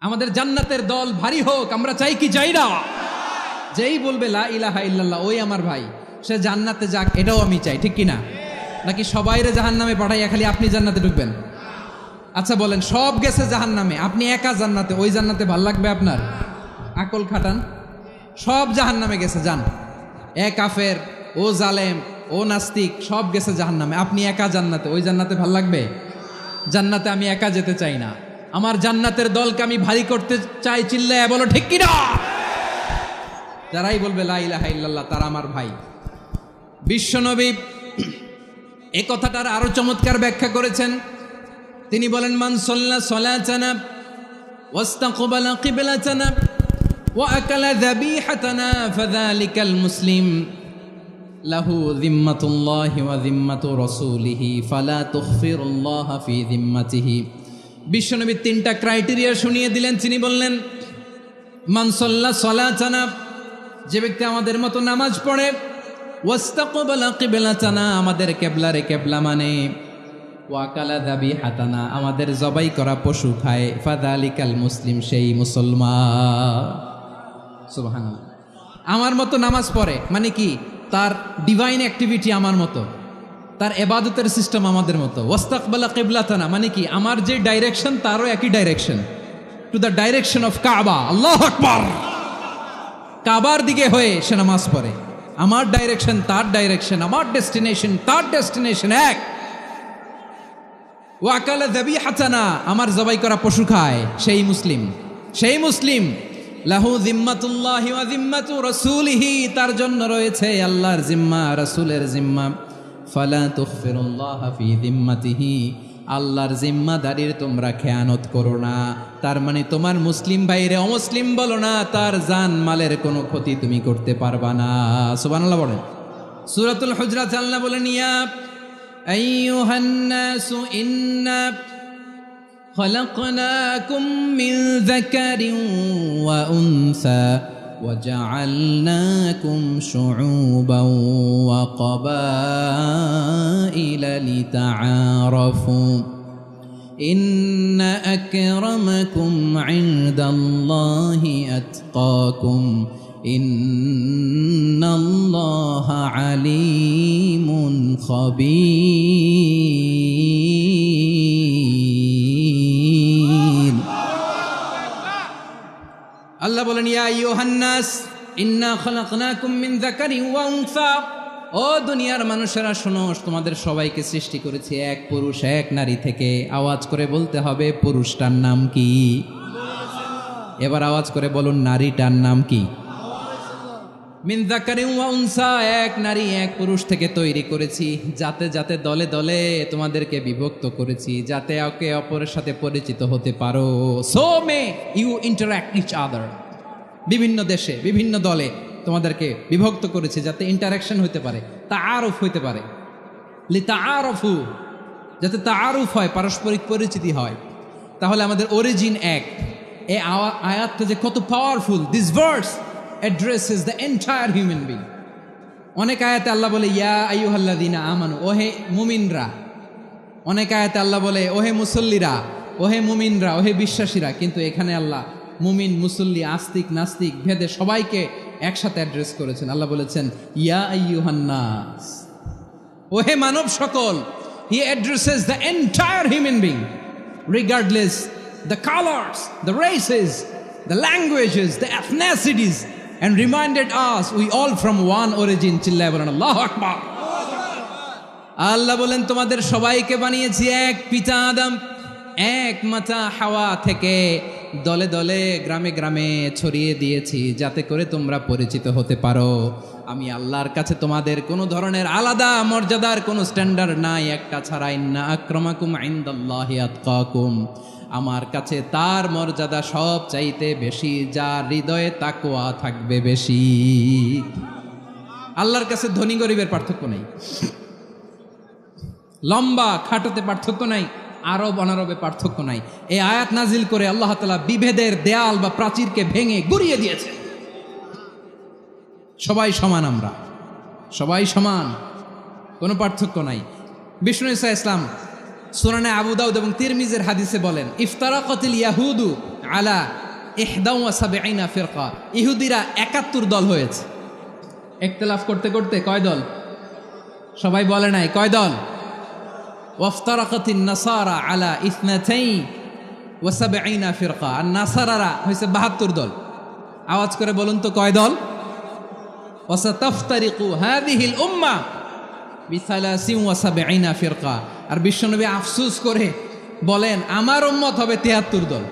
আমাদের জান্নাতের দল ভারী হোক, আমরা চাই কি চাই না? যেই বলবে লা ইলাহা ইল্লাল্লাহ ওই আমার ভাই, সে জান্নাতে যাক, এটাও আমি চাই, ঠিক কিনা? নাকি সবাইরে জাহান্নামে পাঠাইয়া খালি আপনি জান্নাতে ঢুকবেন? আচ্ছা বলেন, সব গেছে জাহান্নামে, আপনি একা জান্নাতে, ওই জান্নাতে ভাল লাগবে আপনার? আকল খাটান। সব জাহান্নামে গেছে, যান। এ কাফের, ও জালেম, ও নাস্তিক, সব গেছে জাহান্নামে, আপনি একা জান্নাতে, ওই জান্নাতে ভাল লাগবে? জান্নাতে আমি একা যেতে চাই না, আমার জান্নাতের দলকে আমি ভারী করতে চাই। চিল্লায় বলো ঠিক কিনা? যারাই বলবে লা ইলাহা ইল্লাল্লাহ তারা আমার ভাই। বিশ্বনবী এই কথাটার আরো চমৎকার ব্যাখ্যা করেছেন। তিনি বলেন, মান সাল্লা সালাতানা ওয়াস্তাকবালা কিবলাতানা ওয়া আকালা যাবিহাতানা ফাযালিকাল মুসলিম লাহু যিম্মাতুল্লাহি ওয়া যিম্মাতু রাসূলিহি ফালা তুখফিরুল্লাহ ফি যিম্মাতিহি। বিশ্বনবী তিনটা ক্রাইটেরিয়া শুনিয়ে দিলেন। তিনি বললেন, মান সাল্লা সালাতানা, যে ব্যক্তি আমাদের মতো নামাজ পড়ে, ওয়াস্তাকবালা কিবলাতানা, আমাদের কিবলারে কিবলা মানে, ওয়াকালা যাবিহাতানা, আমাদের জবাই করা পশু খায়, ফাযালিকাল মুসলিম, সেই মুসলমান। সুবহানাল্লাহ। আমার মতো নামাজ পড়ে মানে কি? তার ডিভাইন অ্যাক্টিভিটি আমার মতো, তার ইবাদতের সিস্টেম আমাদের মতো। ওয়াস্তাকবালা কিবলাতানা মানে কি? আমার যে ডাইরেকশন তারও একই direction, to the direction of কাবা। আল্লাহু আকবার। কাবার দিকে হয়ে সে নামাজ পড়ে। আমার ডাইরেকশন তার ডাইরেকশন, আমার ডেস্টিনেশন তার ডেস্টিনেশন এক। ওয়াকালা যাবিহাতানা, আমার জবাই করা পশু খায়, সেই মুসলিম। সেই মুসলিম। লাহু যিম্মাতুল্লাহি ওয়া যিম্মাতু রাসূলিহি, তার জন্য রয়েছে আল্লাহর জিম্মা, রাসূলের জিম্মা। ফালা তুখফিরুল্লাহ ফি যিম্মাতিহি, আল্লাহর জিম্মাদারির তোমরা খেয়ানত করো না। তার মানে তোমার মুসলিম ভাইরে অমুসলিম বলো না, তার জান মালের কোনো ক্ষতি তুমি করতে পারবা না। সুবহানাল্লাহ বলেন। সূরাতুল হুজরাত আল্লাহ বলেন, ইয়া আইয়ুহান নাসু ইন্না খলাকনাকুম মিন যাকারিন ওয়া উনসা وجعلناكم شعوبا وقبائل لتعارفوا إن أكرمكم عند الله أتقاكم إن الله عليم خبير। আল্লাহ বলেন, ইয়া আইয়ুহান নাস ইন্না খলাকনাকুম মিন যাকারিন ওয়া উনসা, ও দুনিয়ার মানুষেরা শোনো, তোমাদের সবাইকে সৃষ্টি করেছি এক পুরুষ এক নারী থেকে। আওয়াজ করে বলতে হবে, পুরুষটার নাম কি? এবার আওয়াজ করে বলুন, নারীটার নাম কি? মিন যাকারিন ওয়া উনসা, এক নারী এক পুরুষ থেকে তৈরি করেছি। যাতে যাতে দলে দলে তোমাদেরকে বিভক্ত করেছি, যাতে একে অপরের সাথে পরিচিত হতে পারো। So may you interact each other. বিভিন্ন দেশে বিভিন্ন দলে তোমাদেরকে বিভক্ত করেছি যাতে ইন্টারাকশন হতে পারে, তাআরুফ হইতে পারে। লিতাআরফু, যাতে তাআরুফ হয়, পারস্পরিক পরিচিতি হয়। তাহলে আমাদের অরিজিন এক। এই আয়াতটা যে কত powerful! This verse addresses the entire human being. অনেক আয়াতে আল্লাহ বলে, ইয়া আইয়ুহাল্লাযীনা আমানু, ওহে মুমিনরা। অনেক আয়াতে আল্লাহ বলে, ওহে মুসল্লিরা, ওহে মুমিনরা, ওহে বিশ্বাসীরা। কিন্তু এখানে আল্লাহ মুমিন, মুসল্লি, আস্তিক, নাস্তিক ভেদে সবাইকে একসাথে অ্যাড্রেস করেছেন। আল্লাহ বলেছেন, ইয়া আইয়ুহান নাস, ওহে মানব সকল। He addresses the entire human being, regardless the colors, the races, the languages, the ethnicities, and reminded us we all from one origin. চিল্লায় বলেন আল্লাহু আকবার। আল্লাহ বলেন, তোমাদের সবাইকে বানিয়েছি এক পিতা আদম, এক মাতা হাওয়া থেকে। দলে দলে গ্রামে গ্রামে ছড়িয়ে দিয়েছি যাতে করে তোমরা পরিচিত হতে পারো। আমি আল্লাহর কাছে তোমাদের কোনো ধরনের আলাদা মর্যাদার কোনো স্ট্যান্ডার্ড নাই, একটা ছাড়া। ইন্না আক্রামাকুম ইনদাল্লাহি আতকাকুম, আমার কাছে তার মর্যাদা সব চাইতে বেশি, যার হৃদয়ে তাকওয়া থাকবে বেশি। আল্লাহর কাছে ধনী গরিবের পার্থক্য নেই, লম্বা খাটোতে পার্থক্য নাই, আরব অনারবে পার্থক্য নাই। এই আয়াত নাজিল করে আল্লাহ তাআলা বিভেদের দেয়াল বা প্রাচীরকে ভেঙে গুড়িয়ে দিয়েছে। সবাই সমান, আমরা সবাই সমান, কোনো পার্থক্য নাই। বিষ্ণু ঈসা ইসলাম সুনানে আবু দাউদ এবং তিরমিজির হাদিসে বলেন, ইফতারাকাতিল ইয়াহুদু আলা 71 ফিরকা, ইহুদিরা 71 দল হয়েছে। ইখতিলাফ করতে করতে কয় দল? সবাই বলে নাই কয় দল? ওয়াফতারাকাতিন নাসারা আলা 72 ফিরকা, আর নাসারারা হয়েছে 72 দল। আওয়াজ করে বলুন তো কয় দল? ওয়াসাতাফতারিকু হাযিহিল উম্মাহ বি73 ফিরকা। আর বিশ্বনবী আফসোস করে বলেন আমার উম্মত হবে 73 দল।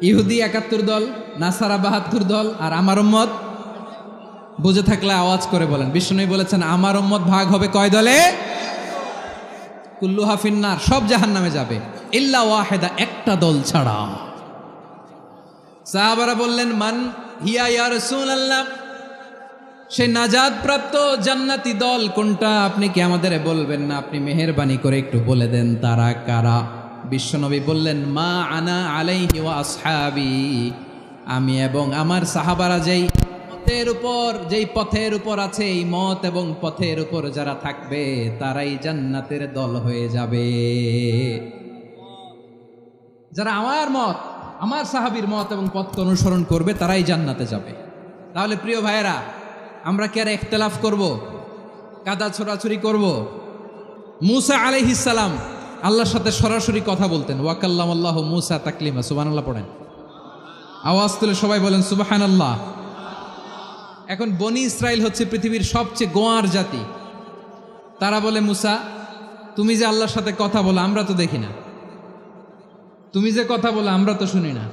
ইহুদি 71 দল, নাসারা 72 দল, আর আমার উম্মত, বুঝে থাকলে আওয়াজ করে বলেন। বিশ্বনবী বলেছেন আমার উম্মত ভাগ হবে কয় দলে? কুল্লুহা ফিন্নার, সব জাহান্নামে যাবে, ইল্লা ওয়াহিদা, একটা দল ছাড়া। সাহাবারা বললেন মান হিয়া ইয়া রাসূলুল্লাহ, সেই নাজাত প্রাপ্ত জান্নাতি দল কোনটা? আপনি কি আমাদের বলবেন না? আপনি মেহেরবানি করে একটু বলে দেন তারা কারা। বিশ্বনবী বললেন মা আনা আলাইহি ওয়া আসহাবি, আমি এবং আমার সাহাবারা যেই পথের উপর আছে, এই মত এবং পথের উপর যারা থাকবে তারাই জান্নাতের দল হয়ে যাবে। যারা আমার মত, আমার সাহাবীর মত এবং পথকে অনুসরণ করবে তারাই জান্নাতে যাবে। তাহলে প্রিয় ভাইয়েরা, আমরা কি আর ইখতিলাফ করব, কাদা ছোড়াছুরি করব? মূসা আলাইহিস সালাম আল্লাহর সাথে সরাসরি কথা বলতেন। ওয়া কাল্লামাল্লাহু মূসা তাকলিমা। সুবহানাল্লাহ পড়েন, আওয়াজ তুলে সবাই বলেন সুবহানাল্লাহ। এখন বনি ইসরাইল হচ্ছে পৃথিবীর সবচেয়ে গোয়ার জাতি। তারা বলে মূসা তুমি যে আল্লাহর সাথে কথা বলো আমরা তো দেখি না, তুমি যে কথা বলো আমরা তো শুনি না,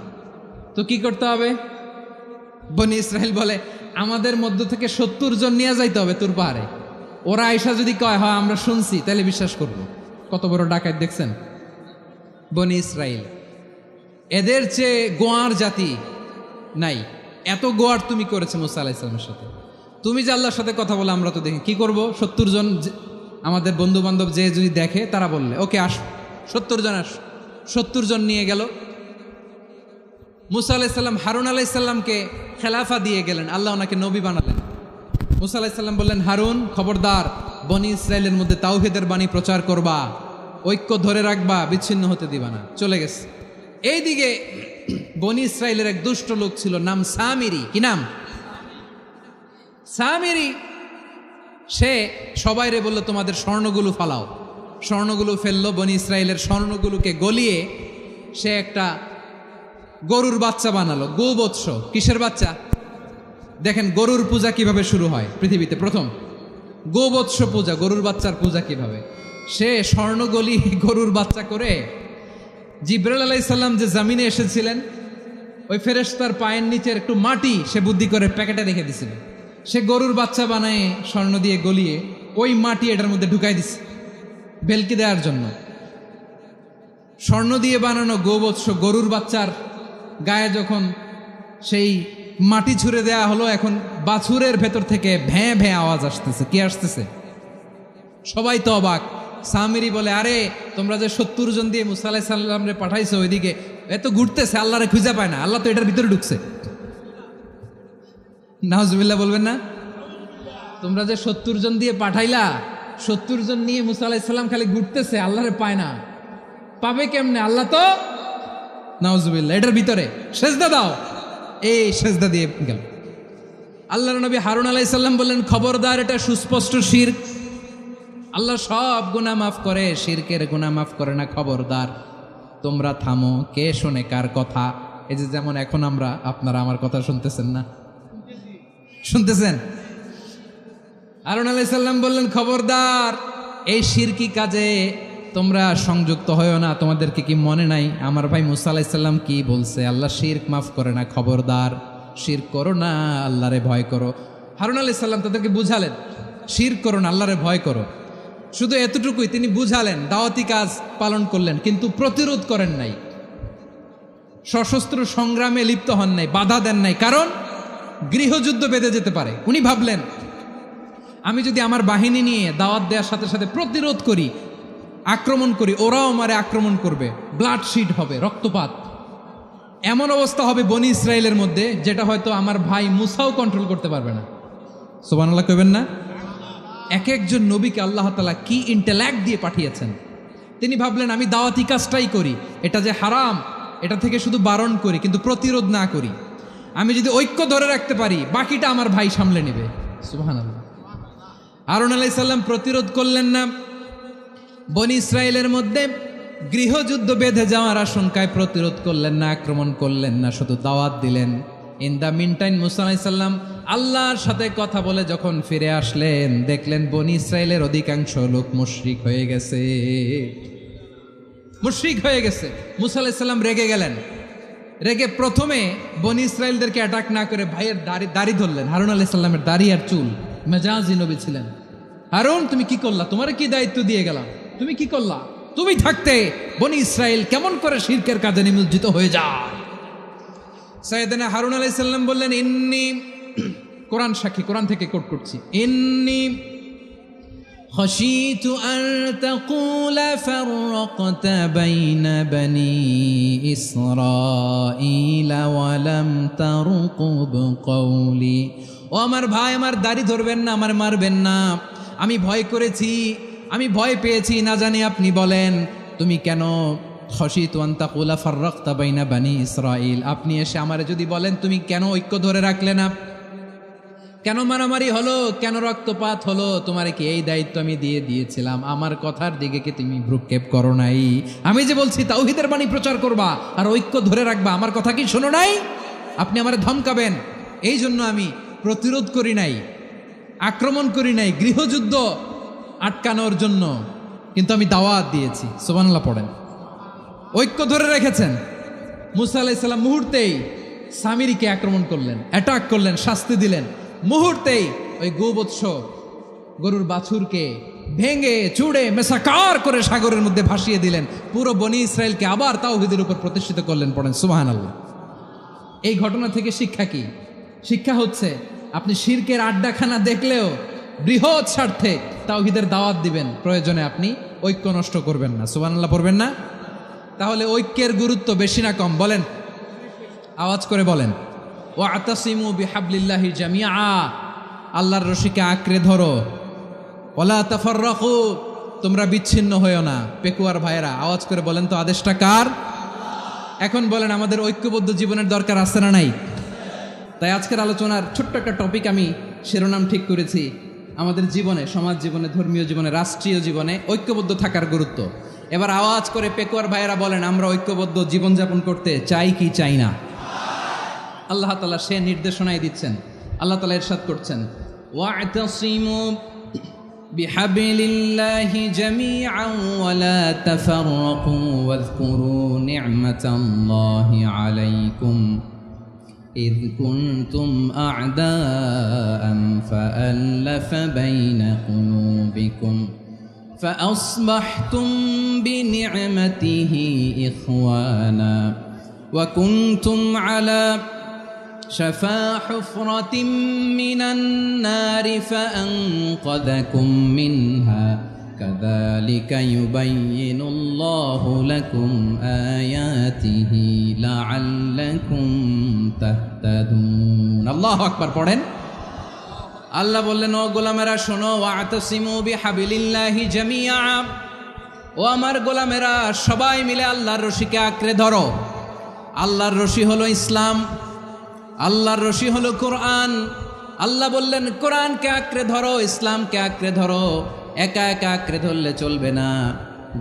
তো কি করতে হবে? বনি ইসরাইল বলে আমাদের মধ্য থেকে 70 জন নিয়ে যাইতে হবে তোর পাহাড়ে। ওরা আয়সা যদি কয় হয় আমরা শুনছি, তাহলে বিশ্বাস করব। কত বড় ডাকাত দেখছেন বনি ইসরাইল। এদের চেয়ে গোয়ার জাতি নাই। এত গোয়ার তুমি করেছে মুসা আলাইহিস সালামের সাথে। তুমি যে আল্লাহর সাথে কথা বলে আমরা তো দেখি, কি করব? 70 জন আমাদের বন্ধু বান্ধব যে যদি দেখে, তারা বললে ওকে আস, 70 জন আস। 70 জন নিয়ে গেল। মুসা আলাইহিস সালাম হারুন আলাইহিস সালামকে খেলাফা দিয়ে গেলেন, আল্লাহ ওনাকে নবী বানালেন। মুসা আলাইহিস সালাম বললেন হারুন খবরদার, বনি ইসরাইলের মধ্যে তাওহীদের বাণী প্রচার করবা, ঐক্য ধরে রাখবা, বিচ্ছিন্ন হতে দিবা না। চলে গেছে। এইদিকে বনি ইসরাইলের এক দুষ্ট লোক ছিল, নাম সামিরি। কি নাম? সামিরি। সে সবাইরে বলল তোমাদের স্বর্ণগুলো ফালাও। স্বর্ণগুলো ফেললো। বনি ইসরাইলের স্বর্ণগুলোকে গলিয়ে সে একটা গরুর বাচ্চা বানালো। গোবৎস। কিসের বাচ্চা? দেখেন গরুর পূজা কিভাবে শুরু হয় পৃথিবীতে প্রথম। গোবৎস পূজা, গরুর বাচ্চার পূজা কিভাবে। সে স্বর্ণ গলি গরুর বাচ্চা করে জিবরাইল আলাইহিস সালাম যে জমিনে এসেছিলেন, ওই ফেরেশতার পায়ের নিচের একটু মাটি সে বুদ্ধি করে প্যাকেটে রেখে দিছিল। সে গরুর বাচ্চা বানায় স্বর্ণ দিয়ে গলিয়ে ওই মাটি এটার মধ্যে ঢুকাই দিছে ভেলকি দেওয়ার জন্য। স্বর্ণ দিয়ে বানানো গোবৎস গরুর বাচ্চার গায়ে যখন সেই মাটি ছুঁড়ে দেয়া হলো, এখন বাছুরের ভেতর থেকে ভ্যাঁ ভ্যাঁ আওয়াজ আসতেছে। কি আসতেছে? সবাই তো অবাক। সামিরি বলে আরে তোমরা যে 70 জন দিয়ে মুসা আলাইহিস সালামরে পাঠাইছো, ওইদিকে এত ঘুরতেছে, আল্লাহরে খুঁজে পায় না, আল্লাহ তো এটার ভিতরে ঢুকছে। নাউজুবিল্লাহ বলবেন না? তোমরা যে 70 জন দিয়ে পাঠাইলা, 70 জন নিয়ে মুসা আলাইহিস সালাম খালি ঘুরতেছে, আল্লাহরে পায় না। পাবে কেমনে? আল্লাহ তো, নাউজুবিল্লাহ, এটার ভিতরে সেজদা দাও। এই সেজদা দিয়ে গেল। আল্লাহর নবী হারুন আলাইহিস সালাম বললেন খবরদার, এটা সুস্পষ্ট শিরক। আল্লাহ সব গুনাহ মাফ করে, শিরকের গুনাহ মাফ করে না। খবরদার, তোমরা থামো। কে শোনে কার কথা? এই যে যেমন এখন আপনারা আমার কথা শুনতেছেন না? শুনতেছেন? হারুন আলাইহিস সালাম বললেন খবরদার, এই শিরকি কাজে তোমরা সংযুক্ত হয়েও না। তোমাদেরকে কি মনে নাই আমার ভাই মুসা আলাইহিস সালাম কি বলছে? আল্লাহ শিরক মাফ করে না। খবরদার, শিরক করো না, আল্লাহরে ভয় করো। হারুন আলাইহিস সালাম তাদেরকে বুঝালেন শিরক করো না, আল্লাহরে ভয় করো। শুধু এতটুকুই তিনি বুঝালেন, দাওয়াতি কাজ পালন করলেন, কিন্তু প্রতিরোধ করেন নাই, সশস্ত্র সংগ্রামে লিপ্ত হন নাই, বাধা দেন নাই। কারণ গৃহযুদ্ধ বেঁধে যেতে পারে। উনি ভাবলেন আমি যদি আমার বাহিনী নিয়ে দাওয়াত দেওয়ার সাথে সাথে প্রতিরোধ করি, আক্রমণ করি, ওরাও আমারে আক্রমণ করবে, ব্লাডশিড হবে, রক্তপাত। এমন অবস্থা হবে বনি ইসরায়েলের মধ্যে যেটা হয়তো আমার ভাই মুসাও কন্ট্রোল করতে পারবে না। সুবহানাল্লাহ কইবেন না? এক একজন নবীকে আল্লাহ তাআলা কি ইন্টেলেক্ট দিয়ে পাঠিয়েছেন। তিনি ভাবলেন আমি দাওয়াতি কাজটাই করি, এটা যে হারাম এটা থেকে শুধু বারণ করি কিন্তু প্রতিরোধ না করি। আমি যদি ঐক্য ধরে রাখতে পারি বাকিটা আমার ভাই সামলে নেবে। সুবহানাল্লাহ। হারুন আলাইহিস সালাম প্রতিরোধ করলেন না, বনি ইসরায়েলের মধ্যে গৃহযুদ্ধ বেঁধে যাওয়ার আশঙ্কায় প্রতিরোধ করলেন না, আক্রমণ করলেন না, শুধু দাওয়াত দিলেন। ইন দ্য মিন টাইম মুসা আলাইহিস সালাম আল্লাহর সাথে কথা বলে যখন ফিরে আসলেন, দেখলেন বনি ইসরায়েলের অধিকাংশ লোক মুশরিক হয়ে গেছে, মুশরিক হয়ে গেছে। মুসা আলাইহিস সালাম রেগে গেলেন। রেগে প্রথমে বনি ইসরায়েলদেরকে অ্যাটাক না করে ভাইয়ের দাড়ি ধরলেন। হারুন আলাইহিস সালামের দাড়ি আর চুল, মেজাজি নবী ছিলেন। হারুন তুমি কি করলা? তোমার কি দায়িত্ব দিয়ে গেলাম, তুমি কি করলা? তুমি থাকতে বনি ইসরায়েল কেমন করে শিরকের কাজে নিমজ্জিত হয়ে যায়? সাইয়েদনা হারুন আলাইহিস সালাম বললেন, ইন্নী, কোরআন সাক্ষী, কোরআন থেকে কোট করছি, ইন্নী খাশিতু আন তাকুলা ফাররাকতা বাইনা বনি ইসরাঈলা ওয়া লাম তারকুব কওলি। ও আমার ভাই, আমার দাড়ি ধরবেন না, আমার মারবেন না। আমি ভয় করেছি, আমি ভয় পেয়েছি, না জানি আপনি বলেন তুমি কেন খাশিতু আন তাকুলা ফাররাকতা বাইনা বনি ইসরাঈল, আপনি এসে আমারে যদি বলেন তুমি কেন ঐক্য ধরে রাখলে না, কেন মারামারি হলো, কেন রক্তপাত হলো, তোমারে কি এই দায়িত্ব আমি দিয়ে দিয়েছিলাম? আমার কথার দিকে কি তুমি ভ্রুক্ষেপ করো নাই? আমি যে বলছি তাওহীদের বাণী প্রচার করবা আর ঐক্য ধরে রাখবা, আমার কথা কি শোনো নাই? আপনি আমারে ধমকাবেন, এই জন্য আমি প্রতিরোধ করি নাই, আক্রমণ করি নাই, গৃহযুদ্ধ আটকানোর জন্য কিন্তু আমি দাওয়াত দিয়েছি। সুবহানাল্লাহ পড়েন। ঐক্য ধরে রেখেছেন। মুসা আলাইহিস সালাম মুহূর্তেই সামিরীকে আক্রমণ করলেন, অ্যাটাক করলেন, শাস্তি দিলেন। মুহূর্তেই ওই গোবৎস গরুর বাছুরকে ভেঙে চুড়ে মেসাকার করে সাগরের মধ্যে ভাসিয়ে দিলেন। পুরো বনি ইসরায়েলকে আবার তাওহীদের উপর প্রতিষ্ঠিত করলেন। পড়েন সুবহানাল্লাহ। এই ঘটনা থেকে শিক্ষা কি? শিক্ষা হচ্ছে আপনি শিরকের আড্ডাখানা দেখলেও বৃহৎ স্বার্থে তাওহীদের দাওয়াত দিবেন, প্রয়োজনে আপনি ঐক্য নষ্ট করবেন না। সুবহানাল্লাহ পড়বেন না? তাহলে ঐক্যের গুরুত্ব বেশি না কম? বলেন, আওয়াজ করে বলেন। ওয়াতাসিমু বিহাবলিল্লাহি জামিআ, আল্লাহর রশিকে আঁকড়ে ধরো। ওয়ালা তাফাররাকু, তোমরা বিচ্ছিন্ন হয়েও না। পেকুয়ার ভাইয়েরা আওয়াজ করে বলেন তো, আদেশটা কার? এখন বলেন আমাদের ঐক্যবদ্ধ জীবনের দরকার আছে না নাই? তাই আজকের আলোচনার ছোট্ট একটা টপিক আমি শিরোনাম ঠিক করেছি, আমাদের জীবনে, সমাজ জীবনে, ধর্মীয় জীবনে, রাষ্ট্রীয় জীবনে ঐক্যবদ্ধ থাকার গুরুত্ব। এবার আওয়াজ করে পেকুয়ার ভাইয়েরা বলেন, আমরা ঐক্যবদ্ধ জীবনযাপন করতে চাই কি চাই না? আল্লাহ তাআলা সে নির্দেশনাই দিচ্ছেন। আল্লাহ তাআলা ইরশাদ করছেন, ওয়া'তাসিমু বিহাবলিল্লাহি জামিআন ওয়া লা তাফাররাকু ওয়াযকুরু নি'মাতাল্লাহি আলাইকুম إذ كنتم أعداء فألف بين قلوبكم فأصبحتم بنعمته إخوانا وكنتم على شفا حفرة من النار فأنقذكم منها كذلك يبين الله لكم آياته لعلكم تهتدون الله أكبر পড়েন। আল্লাহ বললেন, ও গোলামেরা শোনো, ওয়াতাসিমু বিহাবলিল্লাহি জামিআ, ও আমার গোলামেরা সবাই মিলে আল্লাহর রশিকে আঁকড়ে ধরো। আল্লাহর রশি হলো ইসলাম, আল্লাহর রশি হলো কোরআন। আল্লাহ বললেন কোরআনকে আঁকড়ে ধরো, ইসলামকে আঁকড়ে ধরো। একা একা আঁকড়ে ধরলে চলবে না,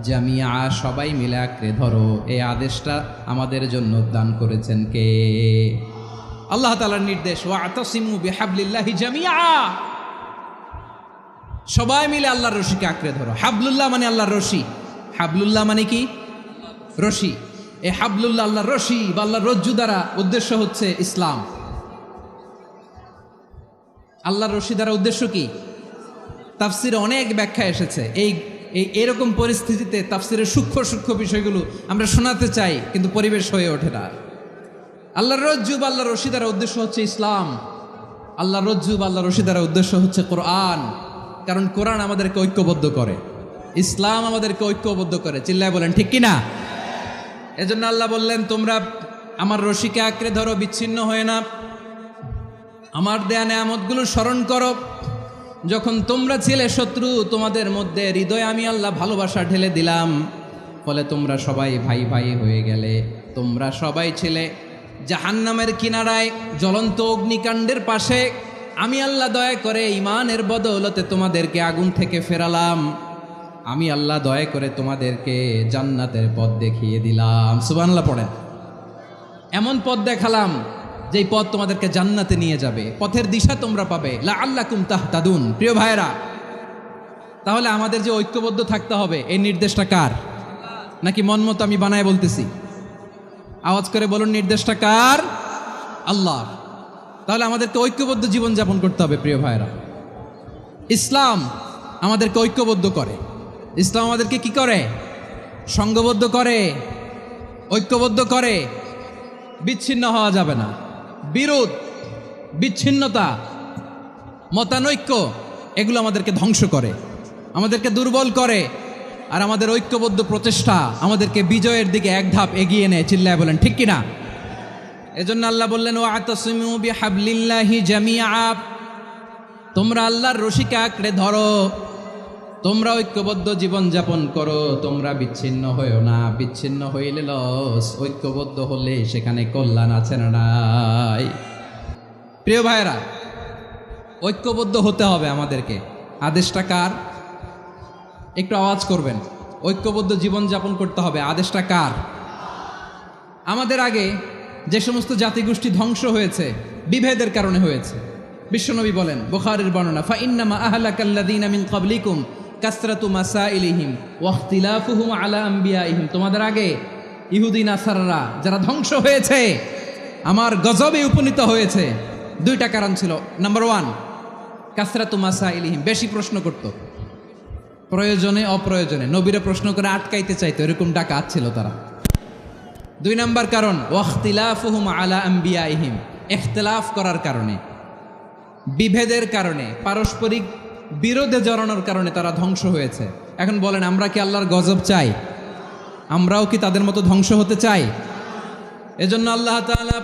জামিয়া, সবাই মিলে আঁকড়ে ধরো। এই আদেশটা আমাদের জন্য দান করেছেন কে? আল্লাহ তাআলার নির্দেশ, ওয়াতাসিমু বিহাবলিল্লাহি জামিআ, সবাই মিলে আল্লাহর রশিকে আঁকড়ে ধরো। হাবলুল্লাহ মানে আল্লাহর রশি। হাবলুল্লাহ মানে কি? রশি। এই হাবলুল্লাহ আল্লাহর রশি বা আল্লাহর রজ্জু দ্বারা উদ্দেশ্য হচ্ছে ইসলাম। আল্লাহর রশি দ্বারা উদ্দেশ্য কি? তাফসিরে অনেক ব্যাখ্যা এসেছে। এরকম পরিস্থিতিতে তাফসিরের সূক্ষ্ম সূক্ষ্ম বিষয়গুলো আমরা শোনাতে চাই, কিন্তু পরিবেশ হয়ে ওঠে না। আল্লাহর রজ্জু বা আল্লাহর রশি দ্বারা উদ্দেশ্য হচ্ছে ইসলাম। আল্লাহর রজ্জু বা আল্লাহর রশি দ্বারা উদ্দেশ্য হচ্ছে কোরআন, কারণ কোরআন আমাদেরকে ঐক্যবদ্ধ করে, ইসলাম আমাদেরকে ঐক্যবদ্ধ করে। চিল্লায় বলেন ঠিক কিনা? এজন্য আল্লাহ বললেন, তোমরা আমার রশিকে আঁকড়ে ধরো, বিচ্ছিন্ন হয়ে না। আমার দেয়া নেয়ামতগুলো স্মরণ করো। যখন তোমরা ছিলে শত্রু, তোমাদের মধ্যে হৃদয়ে আমি আল্লাহ ভালোবাসা ঢেলে দিলাম, ফলে তোমরা সবাই ভাই ভাই হয়ে গেলে। তোমরা সবাই ছিলে জাহান্নামের কিনারায় জ্বলন্ত অগ্নিকাণ্ডের পাশে। আমি আল্লাহ দয়া করে ঈমানের বদৌলতে তোমাদেরকে আগুন থেকে ফেরালাম। আমি আল্লাহ দয়া করে তোমাদেরকে জান্নাতের পথ দেখিয়ে দিলাম। সুবহানাল্লাহ পড়েন। এমন পথ দেখালাম যেই পথ তোমাদেরকে জান্নাতে নিয়ে যাবে, পথের দিশা তোমরা পাবে। লাআল্লাকুম তাহতাদুন। প্রিয় ভাইরা, তাহলে আমাদের যে ঐক্যবদ্ধ থাকতে হবে, এই নির্দেশটা কার? নাকি মন মতো আমি বানায় বলতেছি? আওয়াজ করে বলুন, নির্দেশটা কার? আল্লাহ। তাহলে আমাদেরকে ঐক্যবদ্ধ জীবন যাপন করতে হবে। প্রিয় ভাইরা, ইসলাম আমাদেরকে ঐক্যবদ্ধ করে। ইসলাম আমাদেরকে কি করে? সংঘবদ্ধ করে, ঐক্যবদ্ধ করে। বিচ্ছিন্ন হওয়া যাবে না। বিরোধ, বিচ্ছিন্নতা, মতানৈক্য এগুলো আমাদেরকে ধ্বংস করে, আমাদেরকে দুর্বল করে। আর আমাদের ঐক্যবদ্ধ প্রচেষ্টা আমাদেরকে বিজয়ের দিকে এক ধাপ এগিয়ে নেয়। চিল্লায় বলেন ঠিক কিনা? এজন্য আল্লাহ বললেন, ওয়াতাসিমু বিহাবলিল্লাহি জামিআ। তোমরা আল্লাহর রশিকে আঁকড়ে ধরো, তোমরা ঐক্যবদ্ধ জীবন যাপন করো, তোমরা বিচ্ছিন্ন হইও না। বিচ্ছিন্ন হইলে লস, ঐক্যবদ্ধ হলে সেখানে কল্যাণ আছে না নাই? প্রিয় ভাইরা, ঐক্যবদ্ধ হতে হবে আমাদেরকে। আদেশটা কার? একটু আওয়াজ করবেন। ঐক্যবদ্ধ জীবন যাপন করতে হবে, আদেশটা কার? আমাদের আগে যে সমস্ত জাতিগোষ্ঠী ধ্বংস হয়েছে বিভেদের কারণে হয়েছে। বিশ্বনবী বলেন, বুখারীর বর্ণনা, ফাইন্নামা আহলাকাল্লাযীনা মিন ক্বাবলিকুম কাসরাতু মাসাইলিহিম ওয়া ইখতিলাফুহুম আলা আম্বিয়াইহিম। তোমাদের আগে ইহুদি নাসারারা যারা ধ্বংস হয়েছে, আমার গজবে উপনীত হয়েছে, দুইটা কারণ ছিল। নাম্বার 1, কাসরাতু মাসাইলিহিম, বেশি প্রশ্ন করত, প্রয়োজনে অপ্রয়োজনে নবীরা প্রশ্ন করে আটকাইতে চাইতো, এরকম ডাকাত ছিল তারা। 2 নাম্বার কারণ, ওয়া ইখতিলাফুহুম আলা আম্বিয়াইহিম, ইখতিলাফ করার কারণে, বিভেদের কারণে, পারস্পরিক বিরোধে জড়ানোর কারণে তারা ধ্বংস হয়েছে। এখন বলেন, আমরা কি আল্লাহর গজব চাই? আমরাও কি তাদের মতো ধ্বংস হতে চাই? এজন্য আল্লাহ তাআলা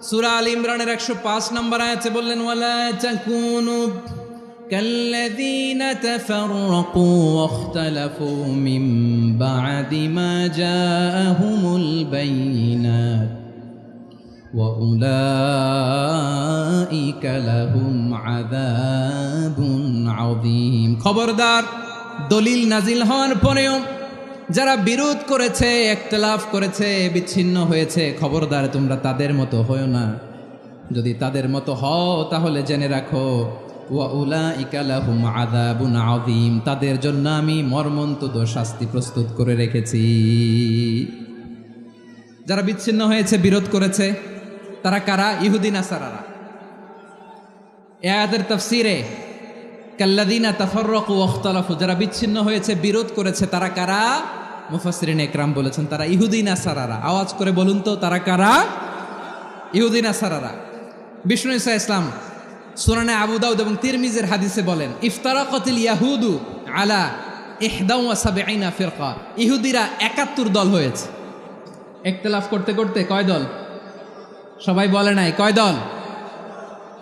সূরা আল ইমরানের 105 নম্বর আয়াতে বললেন, ওয়ালা তাকুনু কাল্লাযীনা তাফাররাকু ওয়াখতালাফু মিন বা'দি মা জাআহুমুল বাইয়িনাত ওয়া উলাইকা লাহুম আযাবুন আযীম। খবরদার, দলিল নাজিল হওয়ার পরেও যারা বিরোধ করেছে, ইখতিলাফ করেছে, বিচ্ছিন্ন হয়েছে, খবরদার তোমরা তাদের মতো হও না। যদি তাদের মতো হও তাহলে জেনে রাখো, ওয়া উলাইকা লাহুম আযাবুন আযীম, তাদের জন্য আমি মর্মন্তুদ শাস্তি প্রস্তুত করে রেখেছি। যারা বিচ্ছিন্ন হয়েছে, বিরোধ করেছে, তারা কারা? ইহুদি নাসারারা। এই আয়াতের তাফসীরে কাল্লাযীনা তাফাররাকু ওয়াখতালাফু, যারা বিচ্ছিন্ন হয়েছে, বিরোধ করেছে, তারা কারা? মুফাসসিরিন ইকরাম বলেছেন তারা ইহুদি নাসারারা। আওয়াজ করে বলুন তো, তারা কারা? ইহুদি নাসারারা। বিষ্ণু ঈসা ইসলাম সুনানে আবু দাউদ এবং তিরমিজির হাদিসে বলেন, ইফতারাকাতিল ইয়াহুদু আলা 71 ফিরকা। ইহুদিরা 71 দল হয়েছে। ইখতিলাফ করতে করতে কয় দল? সবাই বলে নাই, কয় দল?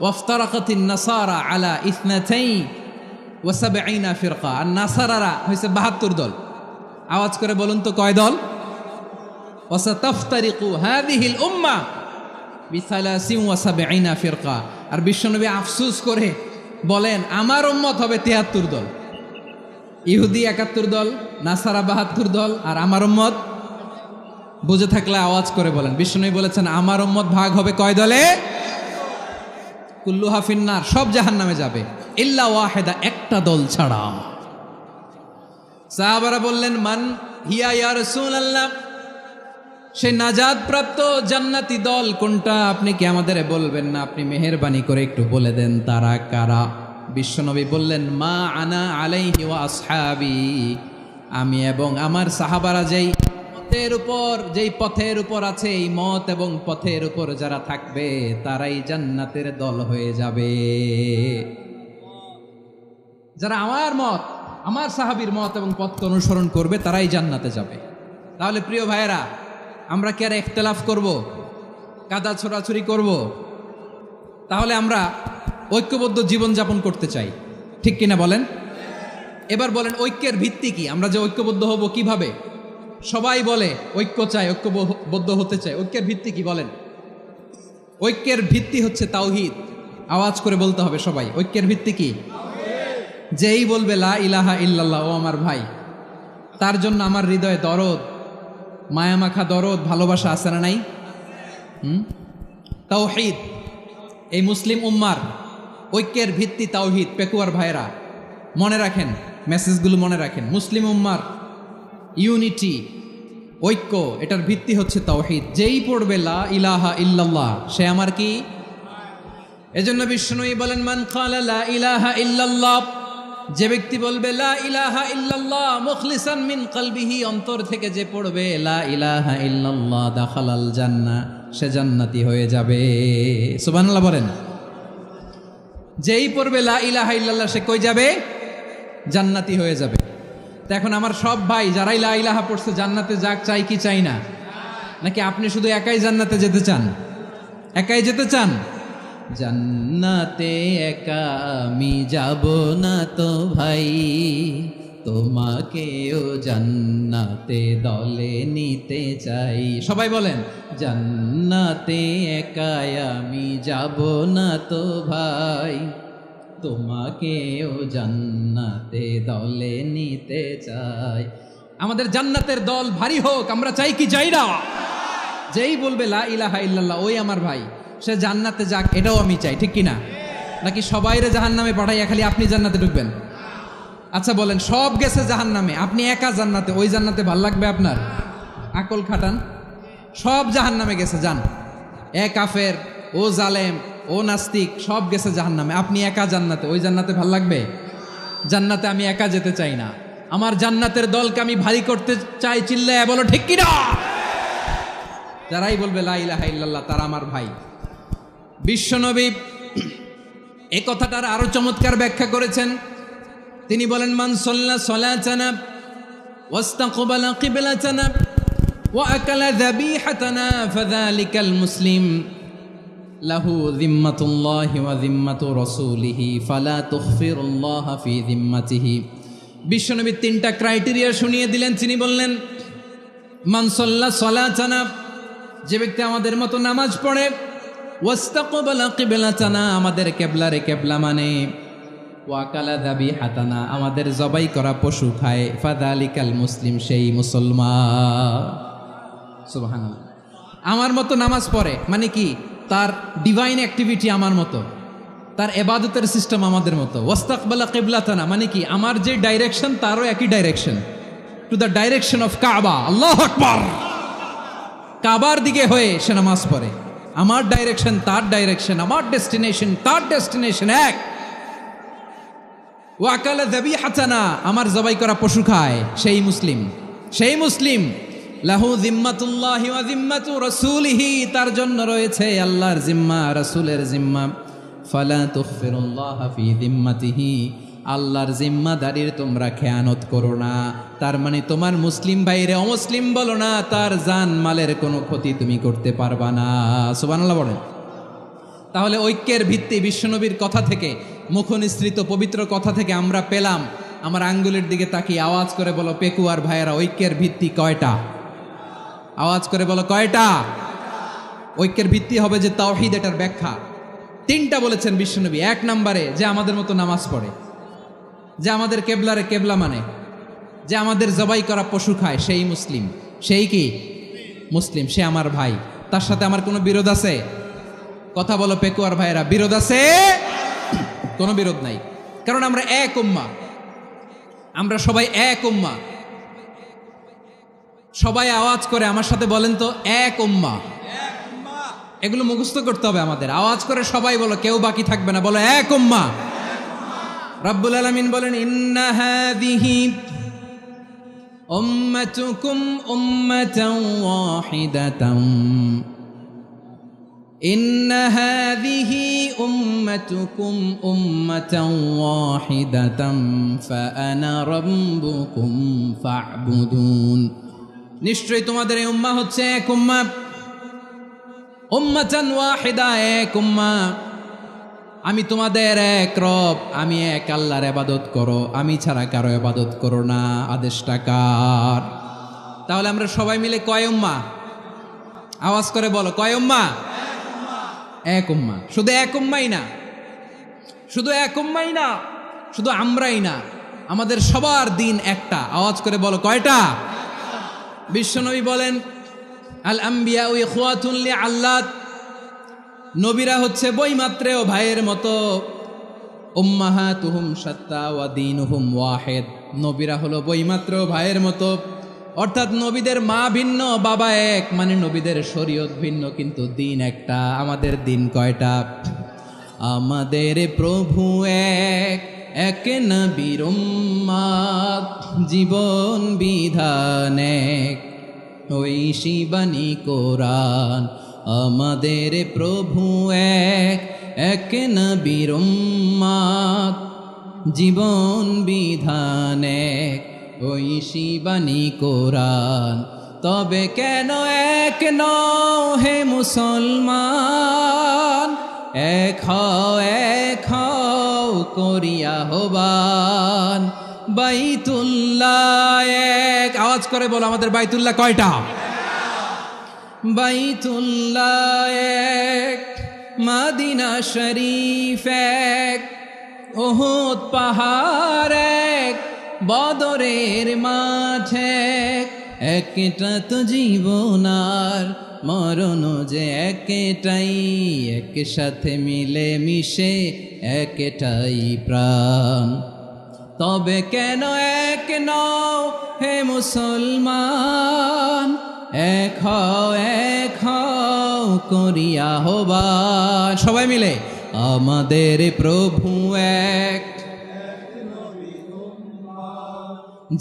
ওয়াফতারাকাতিন নাসারা আলা 72 ফিরকা। আর নাসারারা হয়েছে 72 দল। আওয়াজ করে বলুন তো, কয় দল? ওয়াসাতাফতারিকু হাযিহিল উম্মাহ বি73 ফিরকা। আর বিশ্বনবী আফসোস করে বলেন, আমার উম্মত হবে 73 দল। ইহুদি 71 দল, নাসারা 72 দল, আর আমার উম্মত, বুঝে থাকলে আওয়াজ করে বলেন। বিশ্বনবী বলেছেন, আমার উম্মত ভাগ হবে কয় দলে? কুল্লুহা ফিন্নার, সব জাহান্নামে যাবে, ইল্লা ওয়াহিদা, একটা দল ছাড়া। সাহাবারা বললেন, মান হিয়া ইয়া রাসূলুল্লাহ, সে নাজাত প্রাপ্ত জান্নাতি দল কোনটা? আপনি কি আমাদের বলবেন না? আপনি মেহেরবানি করে একটু বলে দেন তারা কারা। বিশ্বনবী বললেন, মা আনা আলাইহি ওয়া আসহাবি, আমি এবং আমার সাহাবারা যেই পথের উপর আছে, এই মত এবং পথের উপর যারা থাকবে তারাই জান্নাতের দল হয়ে যাবে। যারা আমার মত, আমার সাহাবীর মত এবং পথকে অনুসরণ করবে তারাই জান্নাতে যাবে। তাহলে প্রিয় ভাইয়েরা, আমরা কি আর ইখতিলাফ করব, কাদা ছোড়াছুরি করব? তাহলে আমরা ঐক্যবদ্ধ জীবন যাপন করতে চাই, ঠিক কিনা বলেন? এবার বলেন, ঐক্যের ভিত্তি কি? আমরা যে ঐক্যবদ্ধ হব কিভাবে? সবাই বলে ঐক্য চায়, ঐক্যবদ্ধ হতে চায়। ঐক্যের ভিত্তি কি বলেন? ঐক্যের ভিত্তি হচ্ছে তাওহীদ। আওয়াজ করে বলতে হবে সবাই, ঐক্যের ভিত্তি কি? যেই বলবে লা ইলাহা ইল্লাল্লাহ, ও আমার ভাই, তার জন্য আমার হৃদয়ে দরদ, মায়ামাখা দরদ, ভালোবাসা আছে না নাই? তাওহীদ। এই মুসলিম উম্মার ঐক্যের ভিত্তি তাওহীদ। পেকুয়ার ভাইরা মনে রাখেন, মেসেজগুলো মনে রাখেন। মুসলিম উম্মার ইউনিটি, ঐক্য, এটার ভিত্তি হচ্ছে তাওহীদ। যেই পড়বে লা ইলাহা ইল্লাল্লাহ, সে আমার কি? এজন্য বিষ্ণুই বলেন, মান ক্বালা লা ইলাহা ইল্লাল্লাহ, যে ব্যক্তি বলবে লা ইলাহা ইল্লাল্লাহ মুখলিসান মিন কলবিহি, অন্তর থেকে যে পড়বে লা ইলাহা ইল্লাল্লাহ, দাখালাল জান্নাহ, সে জান্নাতি হয়ে যাবে। সুবহানাল্লাহ বলেন। যেই পড়বে লা ইলাহা ইল্লাল্লাহ, সে কই যাবে? জান্নাতি হয়ে যাবে। তো এখন আমার সব ভাই যারাই লা ইলাহা পড়ছে জান্নাতে যাক, চাই কি চাই না? নাকি আপনি শুধু একাই জান্নাতে যেতে চান? একাই যেতে চান? জান্নাতে একা আমি যাব না তো ভাই, তোমাকেও জান্নাতে দলে নিতে চাই। সবাই বলেন, জান্নাতে একা আমি যাব না তো ভাই, তোমাকেও জান্নাতে দলে নিতে চাই। আমাদের জান্নাতের দল ভারী হোক, আমরা চাই কি চাই না? যেই বলবে লা ইলাহা ইল্লাল্লাহ, ওই আমার ভাই, সে জান্নাতে যাক, এটাও আমি চাই, ঠিক কিনা? নাকি সবাইরে জাহান্নামে পাঠাইয়া খালি আপনি জান্নাতে ঢুকবেন? আচ্ছা বলেন, সব গেছে জাহান্নামে, আপনি একা জান্নাতে, ওই জান্নাতে ভাল লাগবে আপনার? আকল খাটান। সব জাহান্নামে গেছে, যান। এ কাফের, ও জালেম, ও নাস্তিক, সব গেছে জাহান্নামে, আপনি একা জান্নাতে, ওই জান্নাতে ভাল লাগবে? জান্নাতে আমি একা যেতে চাই না, আমার জান্নাতের দলকে আমি ভারী করতে চাই। চিল্লায় বলো ঠিক কিনা? যারাই বলবে লা ইলাহা ইল্লাল্লাহ, তারা আমার ভাই। বিশ্বনবী এই কথাটার আরো চমৎকার ব্যাখ্যা করেছেন। তিনি বলেন, মান সাল্লা সালাতানা ওয়াস্তাকবালা কিবলাতানা ওয়া আকালা যাবিহাতানা ফাযালিকাল মুসলিম লাহু যিম্মাতুল্লাহি ওয়া যিম্মাতু রাসূলিহি ফালা তুখফিরুল্লাহ ফি যিম্মাতিহি। বিশ্বনবী তিনটা ক্রাইটেরিয়া শুনিয়ে দিলেন। তিনি বললেন, মান সাল্লা সালাতানা, যে ব্যক্তি আমাদের মতো নামাজ পড়ে, ওয়াস্তাকবালা কিবলাতানা, আমাদের কিবলারে কিবলা মানে, ওয়াকালা যাবিহাতানা, আমাদের জবাই করা পশু খায়, ফাযালিকাল মুসলিম, সেই মুসলমান। সুবহানাল্লাহ। আমার মতো নামাজ পড়ে মানে কি? তার ডিভাইন অ্যাক্টিভিটি আমার মতো, তার ইবাদতের সিস্টেম আমাদের মতো। ওয়াস্তাকবালা কিবলাতানা মানে কি? আমার যে ডাইরেকশন তারও একই direction, to the direction of কাবা। আল্লাহু আকবার। কাবার দিকে হয়ে সে নামাজ পড়ে। আমার ডাইরেকশন তার ডাইরেকশন, আমার ডেস্টিনেশন তার ডেস্টিনেশন এক। ওয়াকালা যাবিহাতানা, আমার জবাই করা পশু খায়, সেই মুসলিম। সেই মুসলিম। লাহু যিম্মাতুল্লাহি ওয়া যিম্মাতু রাসূলিহি, তার জন্য রয়েছে আল্লাহর জিম্মা, রাসূলের জিম্মা। ফালা তুখফিরুল্লাহ ফি যিম্মাতিহি, আল্লাহর জিম্মাদারির তোমরা খেয়ানত করো না। তার মানে তোমার মুসলিম ভাইরে অমুসলিম বলো না, তার জান মালের কোনো ক্ষতি তুমি করতে পারবা না। সুবহানাল্লাহ বলেন। তাহলে ঐক্যের ভিত্তি বিশ্বনবীর কথা থেকে, মুখনিসৃত পবিত্র কথা থেকে আমরা পেলাম। আমার আঙ্গুলের দিকে তাকিয়ে আওয়াজ করে বলো পেকুয়ার ভাইয়েরা, ঐক্যের ভিত্তি কয়টা? আওয়াজ করে বলো কয়টা? ঐক্যের ভিত্তি হবে যে তাওহীদ, এটার ব্যাখ্যা তিনটা বলেছেন বিশ্বনবী। এক নম্বরে, যে আমাদের মতো নামাজ পড়ে, যে আমাদের কেবলারে কেবলা মানে, যে আমাদের জবাই করা পশু খায়, সেই মুসলিম। সেই কি? মুসলিম। সে আমার ভাই। তার সাথে আমার কোনো বিরোধ আছে? কথা বলো পেকুয়ার ভাইয়েরা, বিরোধ আছে? কোনো বিরোধ নাই, কারণ আমরা এক উম্মাহ, আমরা সবাই এক উম্মাহ। সবাই আওয়াজ করে আমার সাথে বলেন তো, এক উম্মাহ। এগুলো মুখস্থ করতে হবে আমাদের। আওয়াজ করে সবাই বলো, কেউ বাকি থাকবে না, বলো এক উম্মাহ। রব্বুল আলামিন বলেন, ইন্না হাযিহি উম্মাতুকুম উম্মাতান ওয়াহিদাতান, ইন্না হাযিহি উম্মাতুকুম উম্মাতান ওয়াহিদাতান ফাআনা রাব্বুকুম ফা'বুদুন। নিশ্চয়ই তোমাদের এই উম্মাহ হচ্ছে এক উম্মাহ। উম্মাতান ওয়াহিদা, এক উম্মাহ। আমি তোমাদের এক রব, আমি এক আল্লাহর ইবাদত করো, আমি ছাড়া কারো ইবাদত করো না। আদেশটা কার? তাহলে আমরা সবাই মিলে কয় উম্মাহ? আওয়াজ করে বলো, কয় উম্মাহ? এক উম্মাহ। শুধু এক উম্মাই না, শুধু এক উম্মাই না, শুধু আমরাই না, আমাদের সবার দিন একটা। আওয়াজ করে বলো, কয়টা? বিশ্বনবী বলেন, আল আম্বিয়া ইখওয়াতুন লিআল্লাত, নবীরা হচ্ছে বইমাত্রেও ভাইয়ের মতো। উম্মাহাতুহুম শাত্তা ওয়া দীনুহুম ওয়াহিদ, নবীরা হলো বইমাত্রেও ভাইয়ের মতো। অর্থাৎ নবীদের মা ভিন্ন, বাবা এক, মানে নবীদের শরীয়ত ভিন্ন, কিন্তু দিন একটা। আমাদের দিন কয়টা? আমাদের প্রভু এক, এক নবীর উম্মত, জীবন বিধান এক, ঐশী বাণী কোরআন। আমাদের প্রভু এক, এক নবীর উম্মত, জীবন বিধান এক, ঐশী বাণী কোরআন। তবে কেন এক নও হে মুসলমান? এক হও করিয়া হবান, বাইতুল্লাহ এক। আওয়াজ করে বলো, আমাদের বাইতুল্লাহ কয়টা? বাইতুল্লাহ এক, মদিনা শরীফ এক, উহুদ পাহাড় এক, বদরের মাঠ এক। একটা তো জীবন আর মরণ যে একটাই, একসাথে মিলে মিশে একটাই প্রাণ। তবে কেন এক নও হে মুসলমান? এক হও করিয়া হবান। সবাই মিলে, আমাদের প্রভু এক,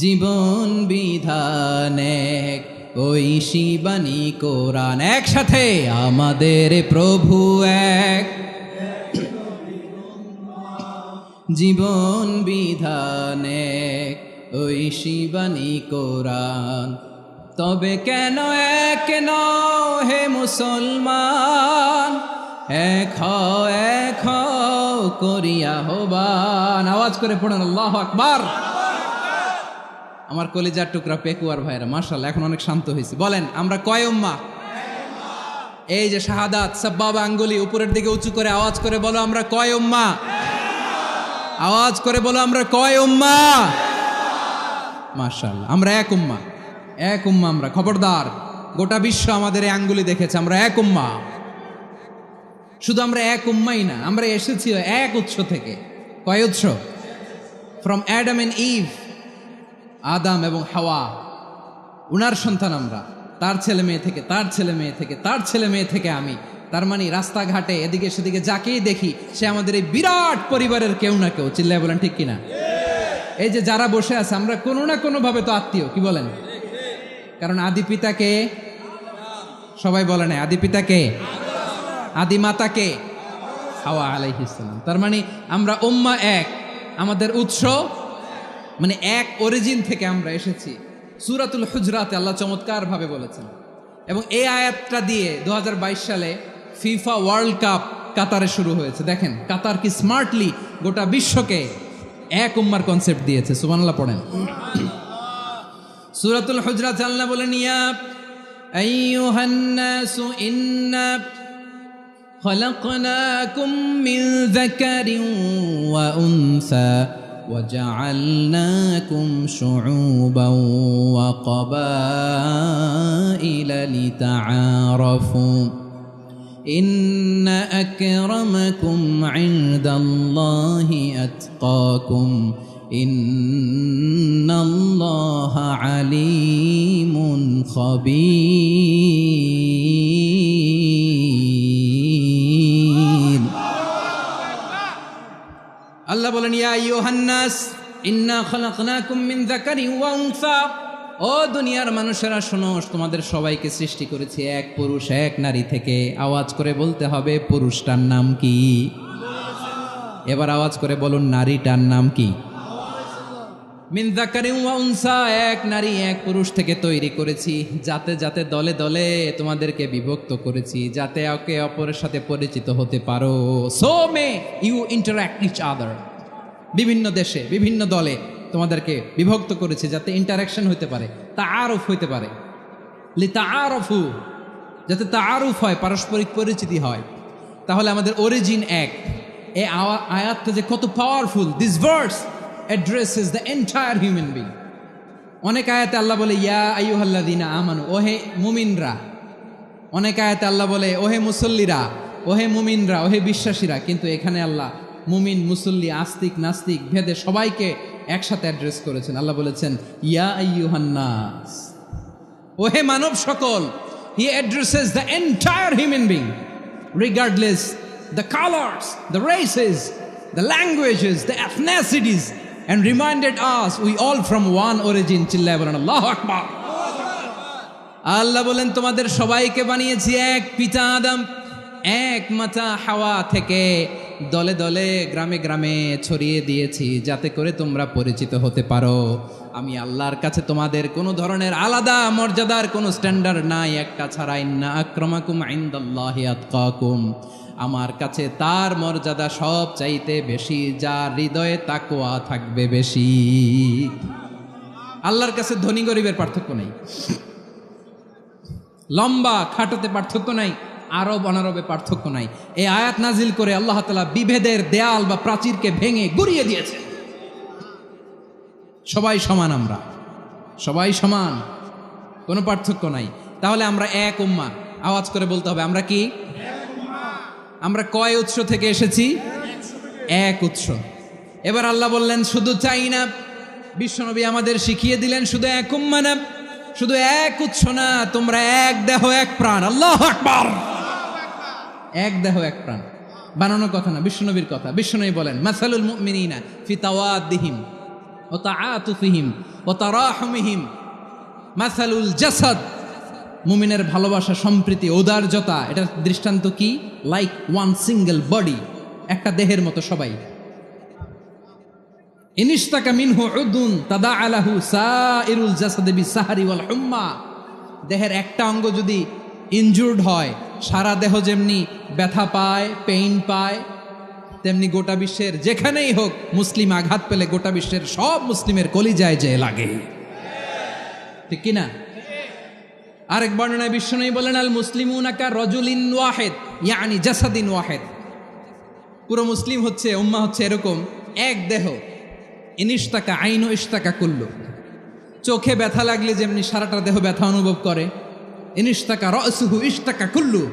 জীবন বিধান এক, ঐশী বাণী কোরআন। একসাথে, আমাদের প্রভু এক, জীবন বিধান এক, ঐশী বাণী কোরআন। তবে কেন এক নও হে মুসলমান? এক হও করিয়া হবান। আওয়াজ করে পড়েন আল্লাহু আকবার। আমার কলিজার টুকরা পেকুয়ার ভাইরা, মাশাআল্লাহ, এখন অনেক শান্ত হয়েছে। বলেন, আমরা কয় উম্মাহ? এই যে শাহাদাত, সাব্বাবা আঙ্গুলি উপরের দিকে উঁচু করে আওয়াজ করে বলো, আমরা কয় উম্মাহ? আওয়াজ করে বলো, আমরা কয় উম্মাহ? মাশাআল্লাহ, আমরা এক উম্মাহ, এক উম্মাহ আমরা। খবরদার, গোটা বিশ্ব আমাদের এই আঙ্গুলি দেখেছে, আমরা এক উম্মাহ। শুধু আমরা এক উম্মাই না, আমরা এসেছি এক উৎস থেকে। কয় উৎস? ফ্রম অ্যাডাম এন্ড ইভ, আদাম এবং হাওয়া, উনার সন্তান আমরা। তার ছেলে মেয়ে থেকে, তার ছেলে মেয়ে থেকে, তার ছেলে মেয়ে থেকে আমি। তার মানে রাস্তাঘাটে এদিকে সেদিকে যাকেই দেখি, সে আমাদের এই বিরাট পরিবারের কেউ না কেউ। চিল্লায় বলেন ঠিক কিনা? এই যে যারা বসে আছে, আমরা কোনো না কোনো ভাবে তো আত্মীয়। কি বলেন? কারণ আদি পিতাকে সবাই বলে না, আদি পিতাকে, আদি মাতাকে হাওয়া আলাইহিস সালাম। তার মানে আমরা উম্মাহ এক, আমাদের উৎস মানে এক অরিজিন থেকে আমরা এসেছি। সূরাতুল হুজরাতে আল্লাহ চমৎকার ভাবে বলেছেন, এবং এই আয়াতটা দিয়ে 2022 সালে ফিফা ওয়ার্ল্ড কাপ কাতারে শুরু হয়েছে। দেখেন কাতার কি স্মার্টলি গোটা বিশ্বকে এক উম্মার কনসেপ্ট দিয়েছে। সুবহানাল্লাহ পড়েন। সূরাতুল হুজরাত আল্লাহ বলেন, ইয়া আইয়ুহান নাসু ইন্না খলাকনাকুম মিন যাকারিন ওয়া উনসা وجعلناكم شعوبا وقبائل لتعارفوا إن أكرمكم عند الله أتقاكم إن الله عليم خبير। আল্লাহ বলেন, ইয়া আইয়ুহান নাস ইন্না খলাকনাকুম মিন যাকারিন ওয়া উনসা, ও দুনিয়ার মানুষেরা শোনো, তোমাদের সবাইকে সৃষ্টি করেছি এক পুরুষ এক নারী থেকে। আওয়াজ করে বলতে হবে, পুরুষটার নাম কি? এবার আওয়াজ করে বলুন, নারীটার নাম কি? মিন যাকারিন ওয়া উনসা, এক নারী এক পুরুষ থেকে তৈরি করেছি। যাতে যাতে দলে দলে তোমাদেরকে বিভক্ত করেছি, যাতে একে অপরের সাথে পরিচিত হতে পারো। So may you interact each other. বিভিন্ন দেশে বিভিন্ন দলে তোমাদেরকে বিভক্ত করেছি যাতে ইন্টারাকশন হইতে পারে, তাআরুফ হইতে পারে, লিতাআরফু, যাতে তাআরুফ হয়, পারস্পরিক পরিচিতি হয়। তাহলে আমাদের অরিজিন এক। এই আয়াতটা যে কত powerful! This verse addresses the entire human being. অনেক আয়াতে আল্লাহ বলে ইয়া আইয়ুহাল্লাযীনা আমানু, ওহে মুমিনরা। অনেক আয়াতে আল্লাহ বলে ওহে মুসল্লিরা, ওহে মুমিনরা, ওহে বিশ্বাসীরা। কিন্তু এখানে আল্লাহ মুমিন, মুসল্লি, আস্তিক, নাস্তিক ভেদে সবাইকে একসাথে অ্যাড্রেস করেছেন। আল্লাহ বলেছেন ইয়া আইয়ুহান নাস, ওহে মানব সকল। হি addresses the entire human being regardless the colours, the races, the languages, the এথনিসিটিস, and reminded us we all from one origin. চিল্লায় বলেন আল্লাহু আকবার। আল্লাহ বলেন তোমাদের সবাইকে বানিয়েছি এক পিতা আদম, এক মাতা হাওয়া থেকে, দলে দলে গ্রামে গ্রামে ছড়িয়ে দিয়েছি যাতে করে তোমরা পরিচিত হতে পারো। আমি আল্লাহর কাছে তোমাদের কোনো ধরনের আলাদা মর্যাদার কোনো স্ট্যান্ডার্ড নাই একটা ছাড়া। ইন্না আক্রামাকুম ইনদাল্লাহি আতকাকুম, আমার কাছে তার মর্যাদা সব চাইতে বেশি যার হৃদয়ে তাকওয়া থাকবে বেশি। আল্লাহর কাছে ধনী গরিবের পার্থক্য নেই, লম্বা খাটোতে পার্থক্য নাই, আরব অনারবে পার্থক্য নাই। এই আয়াত নাজিল করে আল্লাহ তাআলা বিভেদের দেয়াল বা প্রাচীরকে ভেঙে গুড়িয়ে দিয়েছে। সবাই সমান, আমরা সবাই সমান, কোনো পার্থক্য নাই। তাহলে আমরা এক উম্মাহ। আওয়াজ করে বলতে হবে আমরা কি? আমরা কয় উৎস থেকে এসেছি? এক উৎস। এবার আল্লাহ বললেন শুধু চাই না, বিশ্বনবী আমাদের শিখিয়ে দিলেন শুধু এক উম্মাহ না, শুধু এক উৎস না, তোমরা এক দেহ এক প্রাণ। আল্লাহু আকবার। এক দেহ এক প্রাণ বানানোর কথা না, বিশ্বনবীর কথা। বিশ্বনবী বলেন মাসালুল মুমিনিনা ফি তাওয়াদ্দিহিম ওয়া তাআতুফিহিম ওয়া তারাহুমিহিম মাসালুল জাসাদ। মুমিনের ভালোবাসা, সম্প্রীতি, ঔদার্যতা, এটা দৃষ্টান্ত কি? লাইক ওয়ান সিঙ্গেল বডি, একটা দেহের মতো সবাই। ইনিশতাকা মিনহু উদুন তাদাআ লাহু সাইরুল জাসাদি বিসাহরি ওয়াল হুম্মা। দেহের একটা অঙ্গ যদি ইনজুর্ড হয়, সারা দেহ যেমনি ব্যথা পায়, পেইন পায়, তেমনি গোটা বিশ্বের যেখানেই হোক মুসলিম আঘাত পেলে গোটা বিশ্বের সব মুসলিমের কলিজায় যে লাগে, ঠিক কিনা? আরেক বর্ণনায় বিশ্বনবী বলেন আল মুসলিমুনা কা রাজুলিন ওয়াহিদ ইয়ানি জাসাদিন ওয়াহিদ। পুরো মুসলিম হচ্ছে, উম্মাহ হচ্ছে এরকম এক দেহ। ইনিশতাকা আইনু ইশতাকা কুল্লু। চোখে ব্যথা লাগলে যেমনি সারাটা দেহ ব্যথা অনুভব করে, ইনিশতাকা রাসুহু ইশতাকা কুল্লু।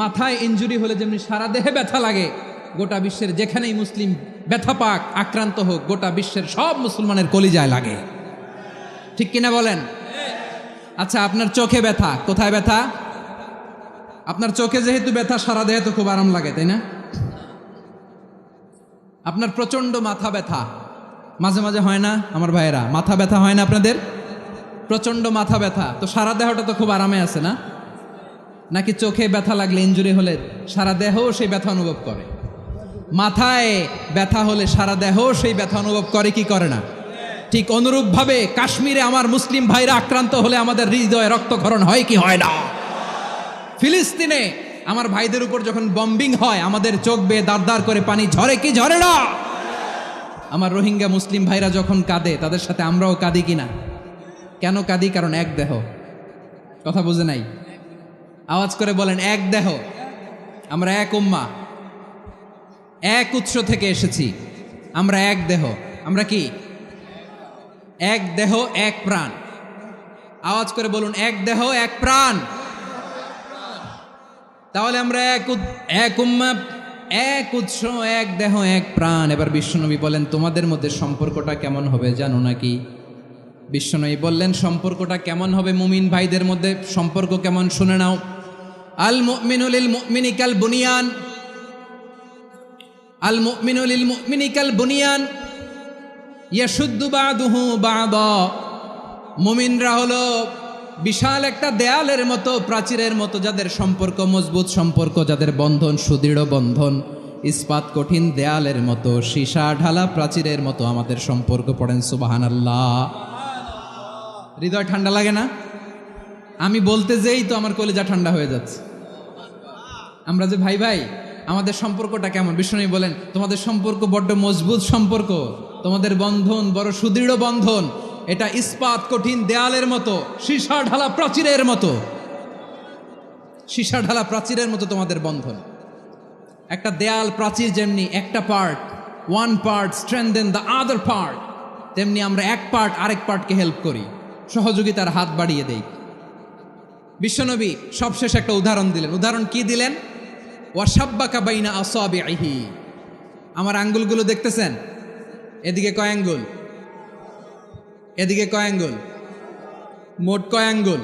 মাথায় ইনজুরি হলে যেমনি সারা দেহে ব্যথা লাগে, গোটা বিশ্বের যেখানেই মুসলিম ব্যথা পাক, আক্রান্ত হোক, গোটা বিশ্বের সব মুসলমানের কলিজায় লাগে, ঠিক কিনা বলেন? আচ্ছা, আপনার চোখে ব্যথা, কোথায় ব্যথা? আপনার চোখে যেহেতু ব্যথা, সারা দেহে তো খুব আরাম লাগে, তাই না? আপনার প্রচন্ড মাথা ব্যথা মাঝে মাঝে হয় না আমার ভাইয়েরা? মাথা ব্যথা হয় না আপনাদের? প্রচন্ড মাথা ব্যথা, তো সারা দেহটা তো খুব আরামে আছে না? নাকি চোখে ব্যথা লাগলে, ইনজুরি হলে সারা দেহ সেই ব্যথা অনুভব করে? মাথায় ব্যথা হলে সারা দেহ সেই ব্যথা অনুভব করে কি করে না? ঠিক অনুরূপভাবে কাশ্মীরে আমার মুসলিম ভাইরা আক্রান্ত হলে আমাদের হৃদয়ে রক্তক্ষরণ হয় কি হয় না? ফিলিস্তিনে আমার ভাইদের উপর যখন বম্বিং হয়, আমাদের চোখ বেয়ে দাঁড় দাঁড় করে পানি ঝরে কি ঝরে না? আমার রোহিঙ্গা মুসলিম ভাইরা যখন কাঁদে, তাদের সাথে আমরাও কাঁদি কিনা? কেন কাঁদি? কারণ এক দেহ। কথা বুঝে নাই? আওয়াজ করে বলেন এক দেহ। আমরা এক উম্মাহ, এক উৎস থেকে এসেছি, আমরা এক দেহ। আমরা কি? এক দেহ এক প্রাণ। আওয়াজ করে বলুন এক দেহ এক প্রাণ। তাহলে আমরা এক উম্মাহ, এক উৎস, এক দেহ এক প্রাণ। এবার বিশ্বনবী বলেন তোমাদের মধ্যে সম্পর্কটা কেমন হবে জানো নাকি? বিশ্বনবী বললেন সম্পর্কটা কেমন হবে মুমিন ভাইদের মধ্যে? সম্পর্ক কেমন শুনে নাও। আল মুমিনু লিল মুমিনি কাল বুনিয়ান, আল মুমিনু লিল মুমিনি কাল বুনিয়ান ইয়াশুদ্দু বাদুহু বাদা। মুমিনরা হলো বিশাল একটা দেয়ালের মতো, প্রাচীরের মতো, যাদের সম্পর্ক মজবুত সম্পর্ক, যাদের বন্ধন সুদৃঢ় বন্ধন, ইস্পাত কঠিন দেয়ালের মতো, সীসা ঢালা প্রাচীরের মতো আমাদের সম্পর্ক। পড়েন সুবহানাল্লাহ। হৃদয় ঠান্ডা লাগে না? আমি বলতে যেই তো আমার কলিজা ঠান্ডা হয়ে যাচ্ছে। আমরা যে ভাই ভাই, আমাদের সম্পর্কটা কেমন? বিষ্ণু বলেন তোমাদের সম্পর্ক বড্ড মজবুত সম্পর্ক। তোমাদের বন্ধন বড় সুদৃঢ় বন্ধন, এটা ইস্পাত কঠিন দেয়ালের মতো, সীসা ঢালা প্রাচীরের মতো, সীসা ঢালা প্রাচীরের মতো তোমাদের বন্ধন। একটা দেয়াল প্রাচীর যেমনি একটা part, one part strengthen the other part, তেমনি আমরা এক পার্ট আরেক পার্টকে হেল্প করি, সহযোগিতার হাত বাড়িয়ে দেই। বিশ্বনবী সবশেষ একটা উদাহরণ দিলেন। উদাহরণ কি দিলেন? ওয়াসাব্বাকা বাইনা আসাবিহি, আমার আঙ্গুলগুলো দেখতেছেন? এদিকে কয় আঙ্গুল, এদিকে কয় আঙ্গুল, মোট কয় আঙ্গুল?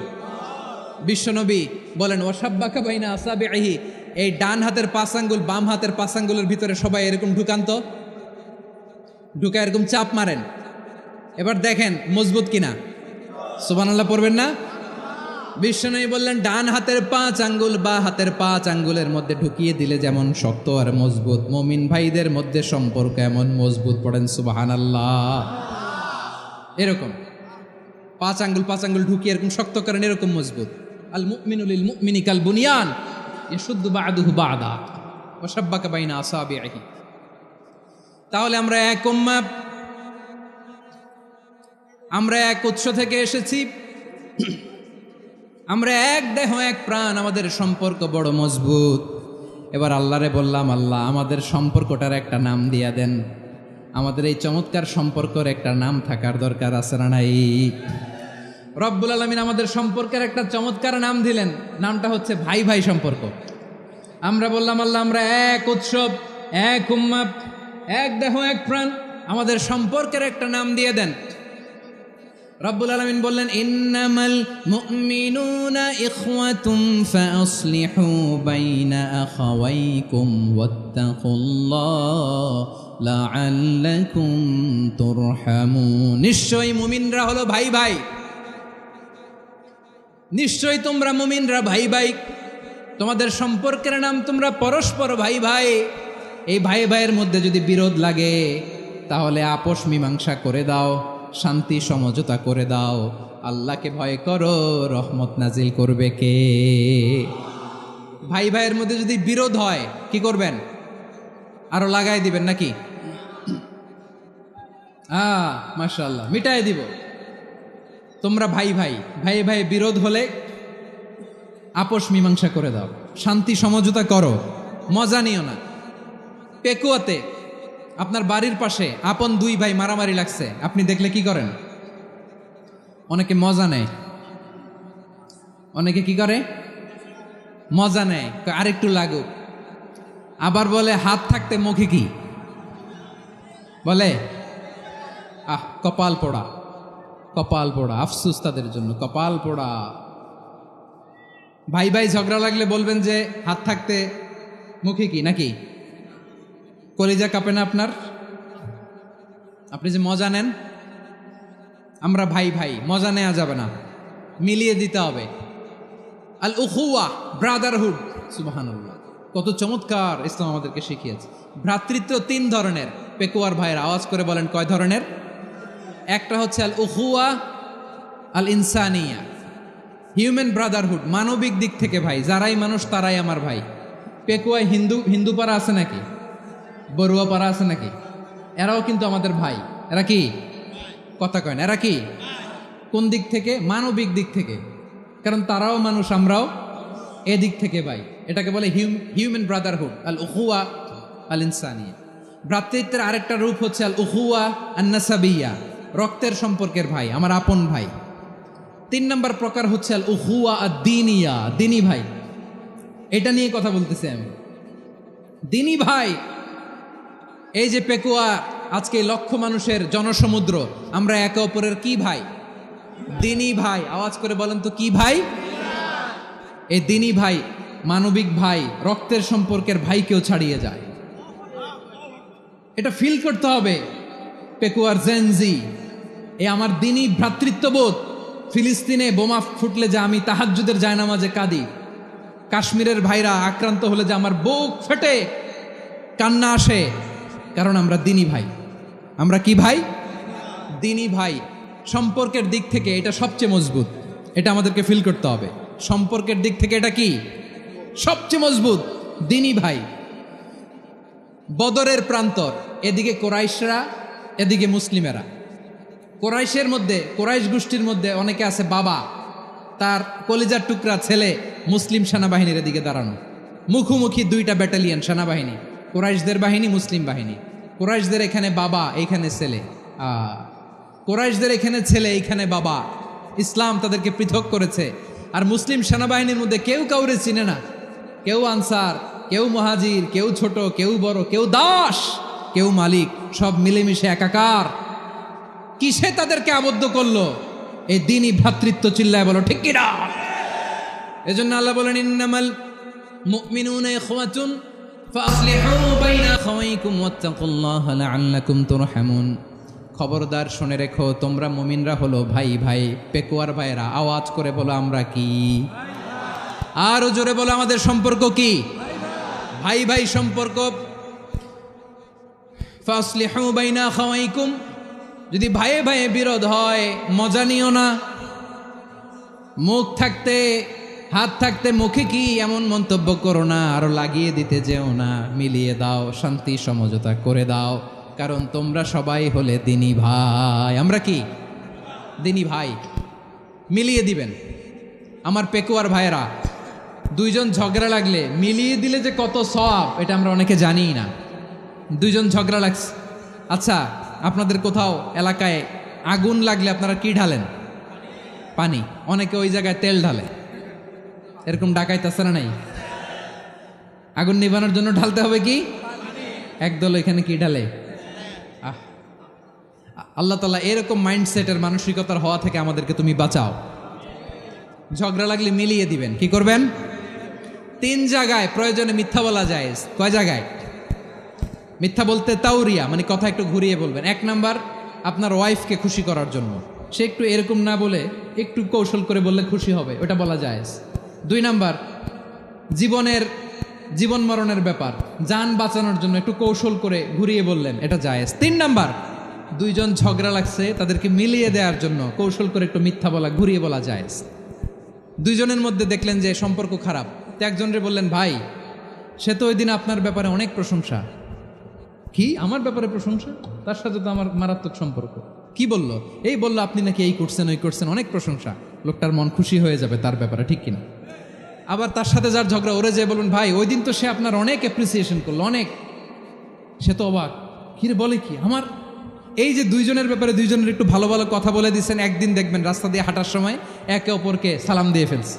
বিশ্বনবী বলেন ওয়াসাব্বাকা বাইনা আসাবিহি, এই ডান হাতের 5 আঙ্গুল বাম হাতের 5 আঙ্গুলের ভিতরে সবাই এরকম ঢুকান্ত, ঢুকা এরকম চাপ মারেন, এবার দেখেন মজবুত কিনা। সুবহানাল্লাহ পড়বেন না? বিশ্বনবী বললেন ডান হাতের 5 আঙ্গুল বা হাতের 5 আঙ্গুলের মধ্যে ঢুকিয়ে দিলে যেমন শক্ত আর মজবুত, মুমিন ভাইদের মধ্যে সম্পর্ক এমন মজবুত। পড়েন সুবহানাল্লাহ। এরকম 5 আঙ্গুল ঢুকিয়ে এরকম শক্ত করেন, এরকম মজবুত। আল মুমিনু লিল মুমিনি কাল বুনিয়ান ইয়াশুদ্দু বা'দুহু বা'দা ওয়া শাব্বাকা বাইনা আসাবিহি। তাহলে আমরা এক উম্মাহ, আমরা এক উৎস থেকে এসেছি, আমরা এক দেহ এক প্রাণ, আমাদের সম্পর্ক বড় মজবুত। এবার আল্লাহরে বললাম, আল্লাহ আমাদের সম্পর্কটার একটা নাম দিয়া দেন। আমাদের এই চমৎকার সম্পর্কের একটা নাম থাকার দরকার আছে না নাই? রব্বুল আলামিন আমাদের সম্পর্কের একটা চমৎকার নাম দিলেন, নামটা হচ্ছে ভাই ভাই সম্পর্ক। আমরা বললাম আল্লাহ আমরা এক উৎসব, এক উম্মাহ, এক দেহ এক প্রাণ, আমাদের সম্পর্কের একটা নাম দিয়ে দেন। রব্বুল আলামিন বললেন ইন্নামাল মুমিনুনা ইখওয়াতুন ফাসলিহু বাইনা আখাওয়াইকুম ওয়াত্তাকুল্লাহ লাআল্লাকুম তুরহামুন। নিশ্চয়ই মুমিনরা হলো ভাই ভাই, নিশ্চয়ই তোমরা মুমিনরা ভাই ভাই, তোমাদের সম্পর্কের নাম তোমরা পরস্পর ভাই ভাই। এই ভাই ভাইয়ের মধ্যে যদি বিরোধ লাগে তাহলে আপোষ মীমাংসা করে দাও, শান্তি সমঝোতা করে দাও। আল্লাহকে ভয় করো, রহমত নাজিল করবে কে? ভাই ভাইয়ের মধ্যে যদি বিরোধ হয় কি করবেন? আরো লাগাই দিবেন নাকি? মাশাআল্লাহ, মিটাই দিব। তোমরা ভাই ভাই, ভাই ভাই বিরোধ হলে আপোষ মীমাংসা করে দাও, শান্তি সমঝোতা করো, মজা নিও না। পেকুয়াতে আপনার বাড়ির পাশে আপন 2 ভাই মারামারি লাগছে, আপনি দেখলে কি করেন? অনেকে মজা নেয়, অনেকে কি করে? মজা নেয়, আরেকটু লাগুক। আবার বলে হাত থাকতে মুখে কি বলে? কপাল পোড়া, কপাল পোড়া, আফসুস তাদের জন্য, কপাল পোড়া। ভাই ভাই ঝগড়া লাগলে বলবেন যে হাত থাকতে মুখে কি, নাকি? কলিজা কাঁপে না আপনার? আপনি যে মজা নেন, আমরা ভাই ভাই, মজা নেওয়া যাবে না, মিলিয়ে দিতে হবে। আল উখুয়া, ব্রাদারহুড। সুবহানাল্লাহ, কত চমৎকার ইসলাম আমাদেরকে শিখিয়েছে। ভ্রাতৃত্ব 3 ধরনের। পেকুয়ার ভাইয়ের আওয়াজ করে বলেন কয় ধরনের? একটা হচ্ছে আল উখুয়া আল ইনসানিয়া, হিউম্যান ব্রাদারহুড, মানবিক দিক থেকে ভাই, যারাই মানুষ তারাই আমার ভাই। পেকুয়ায় হিন্দু পাড়া আছে নাকি? বড়ুয়া পাড়া আছে নাকি? এরাও কিন্তু আমাদের ভাই। এরা কি? কথা কয় না, এরা কি? কোন দিক থেকে? মানবিক দিক থেকে, কারণ তারাও মানুষ, আমরাও এদিক থেকে ভাই। এটাকে বলে হিউম্যান ব্রাদারহুড, আল উখুয়া আল ইনসানিয়া। ভ্রাতৃত্বের আরেকটা রূপ হচ্ছে আল উখুয়া আন নাসাবিয়া, রক্তের সম্পর্কের ভাই, আমার আপন ভাই। 3 নম্বর প্রকার হচ্ছে আল উখুয়া আদ দীনিয়া, দিনী ভাই। এটা নিয়ে কথা বলতেছি আমি, দিনী ভাই। এই যে পেকুয়া, আজকে লক্ষ মানুষের জনসমুদ্র, আমরা একে অপরের কি ভাই? দিনী ভাই। আওয়াজ করে বলেন তো কি ভাই? এই দিনী ভাই, মানবিক ভাই, রক্তের সম্পর্কের ভাইকেও ছাড়িয়ে যায়। এটা ফিল করতে হবে। পেকুয়ার জেনজি, এই আমার দিনী ভ্রাতৃত্ববোধ। ফিলিস্তিনে বোমা ফুটলে যে আমি তাহাজ্জুদের জায়নামাজে কাঁদি, কাশ্মীরের ভাইরা আক্রান্ত হলে যে আমার বুক ফেটে কান্না আসে, কারণ আমরা দিনী ভাই। আমরা কি ভাই? দিনী ভাই। সম্পর্কের দিক থেকে এটা সবচেয়ে মজবুত, এটা আমাদেরকে ফিল করতে হবে। সম্পর্কের দিক থেকে এটা কি? সবচেয়ে মজবুত, দিনী ভাই। বদরের প্রান্তর, এদিকে কোরাইশরা, এদিকে মুসলিমেরা। কোরাইশের মধ্যে, কোরাইশ গোষ্ঠীর মধ্যে অনেকে আছে বাবা, তার কলিজার টুকরা ছেলে মুসলিম সেনাবাহিনীর এদিকে দাঁড়ানো, মুখোমুখি দুইটা ব্যাটালিয়ন সেনাবাহিনী, কোরাইশদের বাহিনী, মুসলিম বাহিনী। কোরাইশদের এখানে বাবা, এইখানে ছেলে, কোরাইশদের এখানে ছেলে, এইখানে বাবা। ইসলাম তাদেরকে পৃথক করেছে। আর মুসলিম সেনাবাহিনীর মধ্যে কেউ কাউরে চিনে না, কেউ আনসার, কেউ মুহাজির, কেউ ছোট, কেউ বড়, কেউ দাস, কেউ মালিক, সব মিলেমিশে একাকার। কিসে তাদেরকে আবদ্ধ করলো? এই দ্বীনি ভ্রাতৃত্ব। চিল্লায় বলো ঠিক কিনা? এজন্য আল্লাহ বলেন, ইন্নামাল মুমিনুনা ইখওয়াতুন ফাসলিহু বাইনা আখাওয়াইকুম ওয়াত্তাকুল্লাহা লাআল্লাকুম তুরহামুন। খবরদার শুনে রেখো, তোমরা মুমিনরা হলো ভাই ভাই, পেকুয়ার ভাইরা। আওয়াজ করে বলো আমরা কি? আরো জোরে বলো আমাদের সম্পর্ক কি? ভাই ভাই সম্পর্ক। ফাসলিহু বাইনা আখাওয়াইকুম, যদি ভাইয়ে ভাইয়ে বিরোধ হয় মজা নিও না। মুখ থাকতে, হাত থাকতে মুখে কি এমন মন্তব্য করো না, আরো লাগিয়ে দিতে যেও না। মিলিয়ে দাও, শান্তি সমঝোতা করে দাও, কারণ তোমরা সবাই হলে দিনী ভাই। আমরা কি? দিনী ভাই। মিলিয়ে দিবেন। আমার পেকুয়ার ভাইয়েরা, দুইজন ঝগড়া লাগলে মিলিয়ে দিলে যে কত সওয়াব, এটা আমরা অনেকে জানি না। দুইজন ঝগড়া লাগছে, আচ্ছা আপনাদের কোথাও এলাকায় আগুন লাগলে আপনারা কি ঢালেন? পানি। অনেকে ওই জায়গায় তেল ঢালে। এরকম ডাকাইতেছে না নাই? আগুন নিভানোর জন্য ঢালতে হবে কি? একদল এখানে কি ঢালে? আল্লাহ তাআলা এরকম মাইন্ডসেটের, মানসিকতার হওয়া থেকে আমাদেরকে তুমি বাঁচাও। ঝগড়া লাগলে মিলিয়ে দিবেন। কি করবেন? 3 জায়গায় প্রয়োজনে মিথ্যা বলা যায়। কয় জায়গায় মিথ্যা বলতে? তাওরিয়া, মানে কথা একটু ঘুরিয়ে বলবেন। 1 নাম্বার, আপনার ওয়াইফকে খুশি করার জন্য। সে একটু এরকম না বলে একটু কৌশল করে বললে খুশি হবে, ওটা বলা যায়। 2 নাম্বার, জীবন মরণের ব্যাপার, জান বাঁচানোর জন্য একটু কৌশল করে ঘুরিয়ে বললেন, এটা জায়েজ। 3 নাম্বার, দুইজন ঝগড়া লাগছে, তাদেরকে মিলিয়ে দেওয়ার জন্য কৌশল করে একটু মিথ্যা বলা, ঘুরিয়ে বলা জায়েজ। দুইজনের মধ্যে দেখলেন যে সম্পর্ক খারাপ, তো একজনরে বললেন, ভাই সে তো ওই দিন আপনার ব্যাপারে অনেক প্রশংসা। কি? আমার ব্যাপারে প্রশংসা? তার সাথে তো আমার মারাত্মক সম্পর্ক। কি বলল? এই বলল আপনি নাকি এই করছেন, ওই করছেন, অনেক প্রশংসা। লোকটার মন খুশি হয়ে যাবে তার ব্যাপারে, ঠিক কিনা? আবার তার সাথে যার ঝগড়া, ওরে যে বলবেন, ভাই ওই দিন তো সে আপনার অনেক অ্যাপ্রিসিয়েশন করলো, অনেক। সে তো অবাক, কিরে বলে কি? আমার এই যে দুইজনের ব্যাপারে দুইজনের একটু ভালো ভালো কথা বলে দিচ্ছেন, একদিন দেখবেন রাস্তা দিয়ে হাঁটার সময় একে অপরকে সালাম দিয়ে ফেলছে,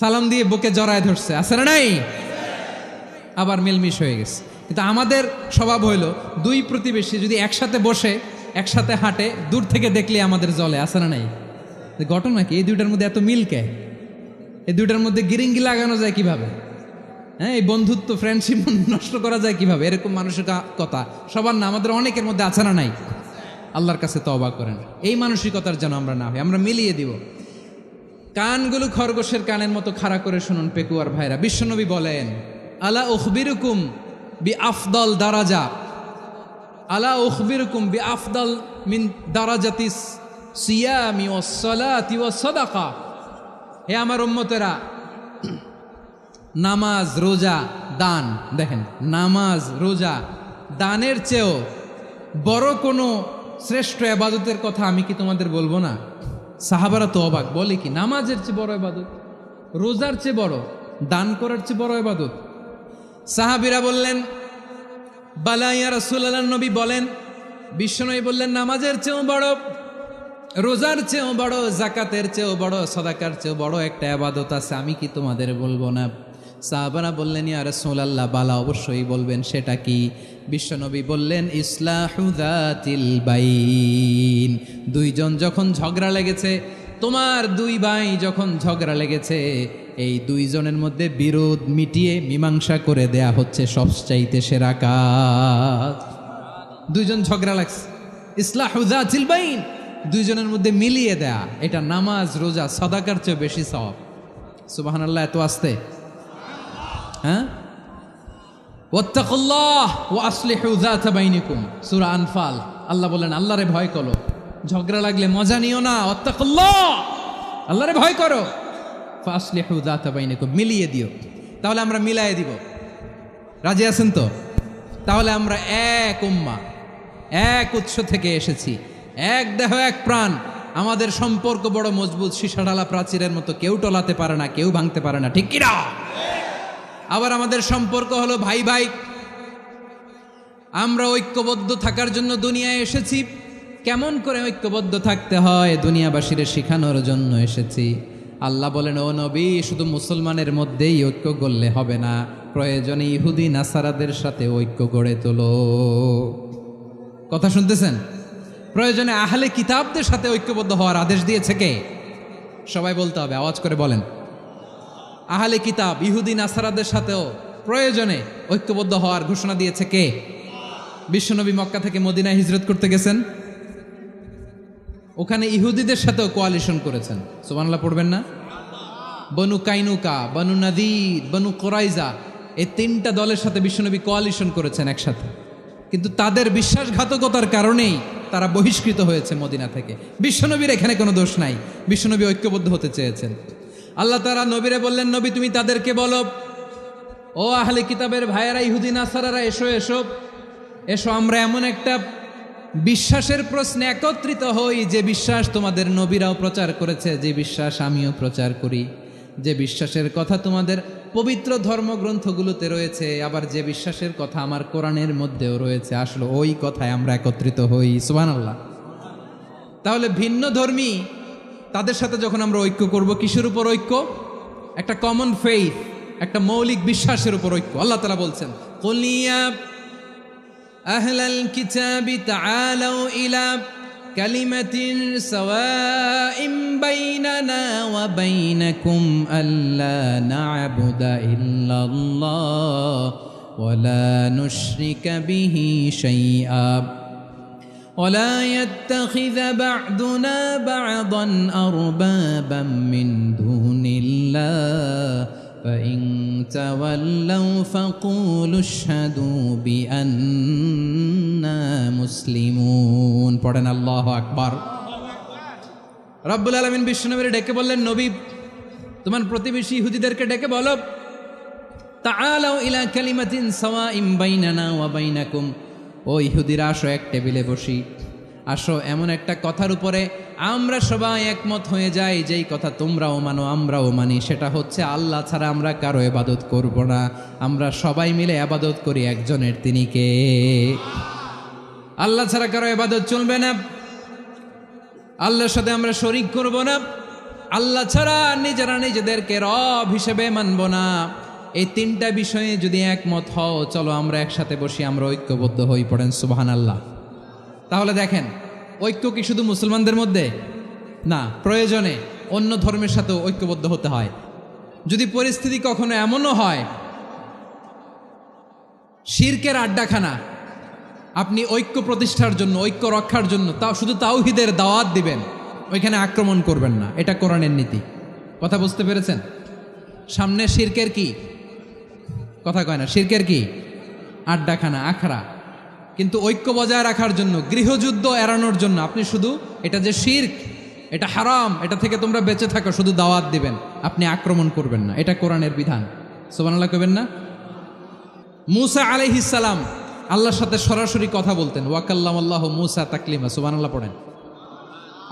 সালাম দিয়ে বুকে জড়ায় ধরছে, আছে না নাই? আবার মিলমিশ হয়ে গেছে। কিন্তু আমাদের স্বভাব হইল, দুই প্রতিবেশী যদি একসাথে বসে একসাথে হাঁটে, দূর থেকে দেখলে আমাদের জলে, আছে না নাই? ঘটনা কি? এই দুইটার মধ্যে এত মিল কে? এই দুইটার মধ্যে গিরিঙ্গি লাগানো যায় কিভাবে? হ্যাঁ, এই বন্ধুত্ব, ফ্রেন্ডশিপ নষ্ট করা যায় কিভাবে? এরকম মানসিকতা সবার না, আমাদের অনেকের মধ্যে আছে না নাই? আল্লাহর কাছে তওবা করেন, এই মানসিকতার যেন আমরা না হই। আমরা মিলিয়ে দিব। কানগুলো খরগোশের কানের মতো খাড়া করে শুনুন পেকুয়ার ভাইরা। বিশ্বনবী বলেন, আলা উখবিরুকুম বি আফদল দারাজা, আলা উখবিরুকুম বি আফদল মিন দারাজাতিস সিয়ামি ওয়াস সালাতি ওয়াস সাদাকা। হে আমার উম্মতেরা, নামাজ, রোজা, দান, দেখেন নামাজ, রোজা, দানের চেয়েও বড় কোনো শ্রেষ্ঠ ইবাদতের কথা আমি কি তোমাদের বলবো না? সাহাবারা তো অবাক, বলে কি নামাজের চেয়ে বড় ইবাদত, রোজার চেয়ে বড়, দান করার চেয়ে বড় ইবাদত? সাহাবীরা বললেন, বালা ইয়া রাসূলুল্লাহ। নবী বলেন, বিশ্বনবী বললেন, নামাজের চেয়েও বড়, রোজার চেয়েও বড়, জাকাতের চেয়েও বড়, সাদাকার চেয়েও বড় একটা ইবাদত আছে, আমি কি তোমাদের বলবো না? সাহাবারা বললেন, ইয়া রাসূলুল্লাহ, বালা অবশ্যই বলবেন, সেটা কি? বিশ্বনবী বললেন, ইসলাহু যাতিল বাইন। দুইজন যখন ঝগড়া লেগেছে, তোমার দুই ভাই যখন ঝগড়া লেগেছে, এই দুইজনের মধ্যে বিরোধ মিটিয়ে মীমাংসা করে দেয়া হচ্ছে সবচাইতে সেরা কাজ। দুইজন ঝগড়া লাগছে, ইসলাহু যাতিল বাইন, দুইজনের মধ্যে মিলিয়ে দেয়া, এটা নামাজ, রোজা, সাদাকার চেয়ে বেশি সওয়াব। সুবহানাল্লাহ, এত আসতে। হ্যাঁ, ওয়াত্তাকুল্লাহ ওয়া আসলিহু যাতা বাইনিকুম, সূরা আনফাল। আল্লাহ বলেন, আল্লাহরে ভয় করো, ঝগড়া লাগলে মজা নিও না। ওয়াত্তাকুল্লাহ, আল্লাহরে ভয় করো। ফাসলিহু যাতা বাইনিকুম, মিলিয়ে দিও। তাহলে আমরা মিলায়ে দিব। রাজি আছেন তো? তাহলে আমরা এক উম্মাহ, এক উৎস থেকে এসেছি, এক দেহ এক প্রাণ। আমাদের সম্পর্ক বড় মজবুত, সীসাঢালা প্রাচীরের মতো, কেউ টলাতে পারে না, কেউ ভাঙতে পারে না, ঠিক কিনা? আবার আমাদের সম্পর্ক হলো ভাই ভাই। আমরা ঐক্যবদ্ধ থাকার জন্য দুনিয়ায় এসেছি। কেমন করে ঐক্যবদ্ধ থাকতে হয় দুনিয়াবাসীর শেখানোর জন্য এসেছি। আল্লাহ বলেন, ও নবী, শুধু মুসলমানের মধ্যেই ঐক্য গড়লে হবে না, প্রয়োজনে ইহুদি নাসারাদের সাথে ঐক্য গড়ে তোলো। কথা শুনতেছেন? প্রয়োজনে আহলে কিতাবদের সাথে ঐক্যবদ্ধ হওয়ার আদেশ দিয়েছে কে? সবাই বলতে হবে, আওয়াজ করে বলেন। আহলে কিতাব ইহুদি নাসারাদের সাথেও প্রয়োজনে ঐক্যবদ্ধ হওয়ার ঘোষণা দিয়েছে কে? বিশ্বনবী মক্কা থেকে মদিনায় হিজরত করতে গেছেন, ওখানে ইহুদিদের সাথেও কোয়ালিশন করেছেন। সুবহানাল্লাহ পড়বেন না? বনু কাইনুকা, বনু নাদির, বনু কোরাইজা, এই তিনটা দলের সাথে বিশ্বনবী কোয়ালিশন করেছেন একসাথে। কিন্তু তাদের বিশ্বাসঘাতকতার কারণেই তারা বহিষ্কৃত হয়েছে মদিনা থেকে। বিশ্বনবীর এখানে কোনো দোষ নাই, বিশ্বনবী ঐক্যবদ্ধ হতে চেয়েছেন। আল্লাহ তাআলা নবীরে বললেন, নবী তুমি তাদেরকে বলো, ও আহলে কিতাবের ভাইয়েরা, ইহুদি নাসারারা, এসো এসো এসো, আমরা এমন একটা বিশ্বাসের প্রশ্নে একত্রিত হই যে বিশ্বাস তোমাদের নবীরাও প্রচার করেছে, যে বিশ্বাস আমিও প্রচার করি, যে বিশ্বাসের কথা তোমাদের পবিত্র ধর্মগ্রন্থগুলোতে রয়েছে, আবার যে বিশ্বাসের কথা আমার কোরআনের মধ্যেও রয়েছে, আসলে ওই কথায় আমরা একত্রিত হই। সুবহানাল্লাহ। তাহলে ভিন্ন ধর্মী তাদের সাথে যখন আমরা ঐক্য করব, কিসের উপর ঐক্য? একটা কমন ফেইথ, একটা মৌলিক বিশ্বাসের উপর ঐক্য। আল্লাহ তাআলা বলছেন, কুল ইয়া আহলাল কিতাবি তাআলাউ ইলা কালিমাতিন সাওয়াইম বাইনানা ওয়া বাইনাকুম আল্লা না'বুদা ইল্লাল্লাহ ওয়া লা নুশরিকা বিহি শাইআ ولا يتخذ بعضنا بعضا أربابا من دون الله فإن تولوا فقولوا اشهدوا بأننا مسلمون। পড়েন আল্লাহু আকবার। রব্বুল আলামিন বিশ্বনবীর ডেকে বললেন, নবী তোমার প্রতিবেশী ইহুদিদেরকে ডেকে বলো, তাআলাউ ইলা কালিমাতিন সাওয়াইম বাইনানা ওয়া বাইনাকুম, ও ইহুদিরা আসো, এক টেবিলে বসি, আসো এমন একটা কথার উপরে আমরা সবাই একমত হয়ে যাই, যেই কথা তোমরাও মানো আমরাও মানি, সেটা হচ্ছে আল্লাহ ছাড়া আমরা কারো ইবাদত করব না, আমরা সবাই মিলে ইবাদত করি একজনের, তিনি কে? আল্লাহ ছাড়া কারো ইবাদত চলবে না, আল্লাহর সাথে আমরা শরীক করব না, আল্লাহ ছাড়া নিজেরা নিজেদেরকে রব হিসেবে মানব না। এই তিনটা বিষয়ে যদি একমত হও, চলো আমরা একসাথে বসি, আমরা ঐক্যবদ্ধ হই। পড়েন সুবহানাল্লাহ। তাহলে দেখেন, ঐক্য কি শুধু মুসলমানদের মধ্যে না, প্রয়োজনে অন্য ধর্মের সাথেও ঐক্যবদ্ধ হতে হয়। যদি পরিস্থিতি কখনো এমনও হয় শিরকের আড্ডাখানা, আপনি ঐক্য প্রতিষ্ঠার জন্য, ঐক্য রক্ষার জন্য তাও শুধু তাওহীদের দাওয়াত দিবেন, ওইখানে আক্রমণ করবেন না, এটা কোরআনের নীতি। কথা বুঝতে পেরেছেন? সামনে শিরকের কি কথা কয় না, শিরকের কি আড্ডাখানা, আখড়া। কিন্তু ঐক্য বজায় রাখার জন্য, গৃহযুদ্ধ এড়ানোর জন্য আপনি শুধু এটা যে শিরক, এটা হারাম, এটা থেকে তোমরা বেঁচে থাকো, শুধু দাওয়াত দিবেন, আপনি আক্রমণ করবেন না, এটা কোরআনের বিধান। সুবহানাল্লাহ কইবেন না? মূসা আলাইহিস সালাম আল্লাহর সাথে সরাসরি কথা বলতেন, ওয়া কাল্লামাল্লাহু মূসা তাকলিমা। সুবহানাল্লাহ পড়েন,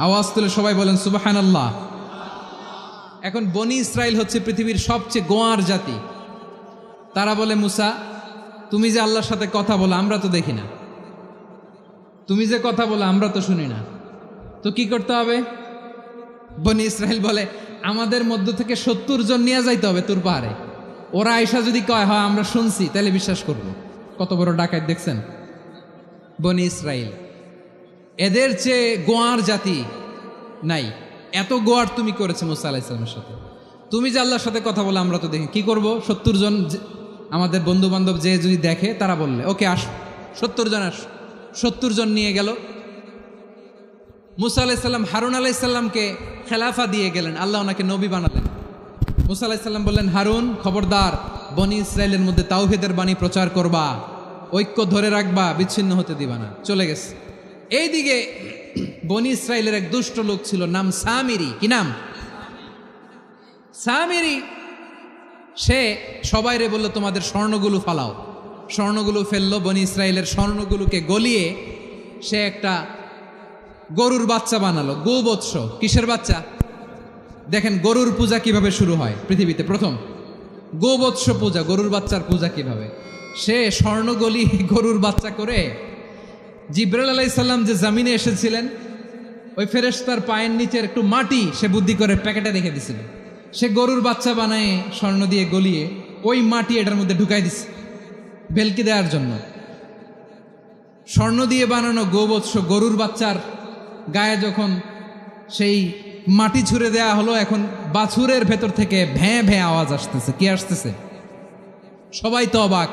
আওয়াজ তুলে সবাই বলেন সুবহানাল্লাহ। এখন বনি ইসরাইল হচ্ছে পৃথিবীর সবচেয়ে গোয়ার জাতি। তারা বলে, মূসা তুমি যে আল্লাহর সাথে কথা বলো আমরা তো দেখি না, তুমি যে কথা বলো আমরা তো শুনি না, তো কি করতে হবে? বনি ইসরাইল বলে, আমাদের মধ্য থেকে 70 জন নিয়ে যাইতে হবে তুর পাহাড়ে, ওরা আয়েশা যদি কয় হয় আমরা শুনছি, তাহলে বিশ্বাস করব। কত বড় ডাকাত দেখছেন বনি ইসরাইল। এদের চেয়ে গোয়ার জাতি নাই। এত গোয়ার তুমি করেছে মূসা আলাইহিস সালামের সাথে। তুমি যে আল্লাহর সাথে কথা বলে আমরা তো দেখি, কি করব? 70 জন আমাদের বন্ধু বান্ধব যে যদি দেখে, তারা বললে ওকে আস, 70 জন আস। 70 জন নিয়ে গেল। মূসা আলাইহিস সালাম হারুন আলাইহিস সালামকে খেলাফা দিয়ে গেলেন, আল্লাহ ওনাকে নবী বানালেন। মূসা আলাইহিস সালাম বললেন, হারুন খবরদার, বনি ইসরাইলের মধ্যে তাওহীদের বাণী প্রচার করবা, ঐক্য ধরে রাখবা, বিচ্ছিন্ন হতে দিবা না। চলে গেছে। এইদিকে বনি ইসরাইলের এক দুষ্ট লোক ছিল, নাম সামিরি। কি নাম? সামিরি। সে সবাইরে বলল, তোমাদের স্বর্ণগুলো ফালাও। স্বর্ণগুলো ফেললো, বনি ইসরাইলের স্বর্ণগুলোকে গলিয়ে সে একটা গরুর বাচ্চা বানালো, গোবৎস। কিসের বাচ্চা? দেখেন গরুর পূজা কিভাবে শুরু হয় পৃথিবীতে প্রথম, গোবৎস পূজা, গরুর বাচ্চার পূজা কিভাবে। সে স্বর্ণগলি গরুর বাচ্চা করে, জিব্রাইল আলাইহিস সালাম যে জমিনে এসেছিলেন ওই ফেরেশতার পায়ের নিচের একটু মাটি সে বুদ্ধি করে প্যাকেটে রেখে দিছিল। সে গরুর বাচ্চা বানায় স্বর্ণ দিয়ে গলিয়ে ওই মাটি এটার মধ্যে ঢুকাই দিছে ভেলকি দেওয়ার জন্য। স্বর্ণ দিয়ে বানানো গোবৎস গরুর বাচ্চার গায়ে যখন সেই মাটি ছুঁড়ে দেয়া হলো, এখন বাছুরের ভেতর থেকে ভ্যাঁ ভ্যাঁ আওয়াজ আসতেছে। কি আসতেছে? সবাই তো অবাক।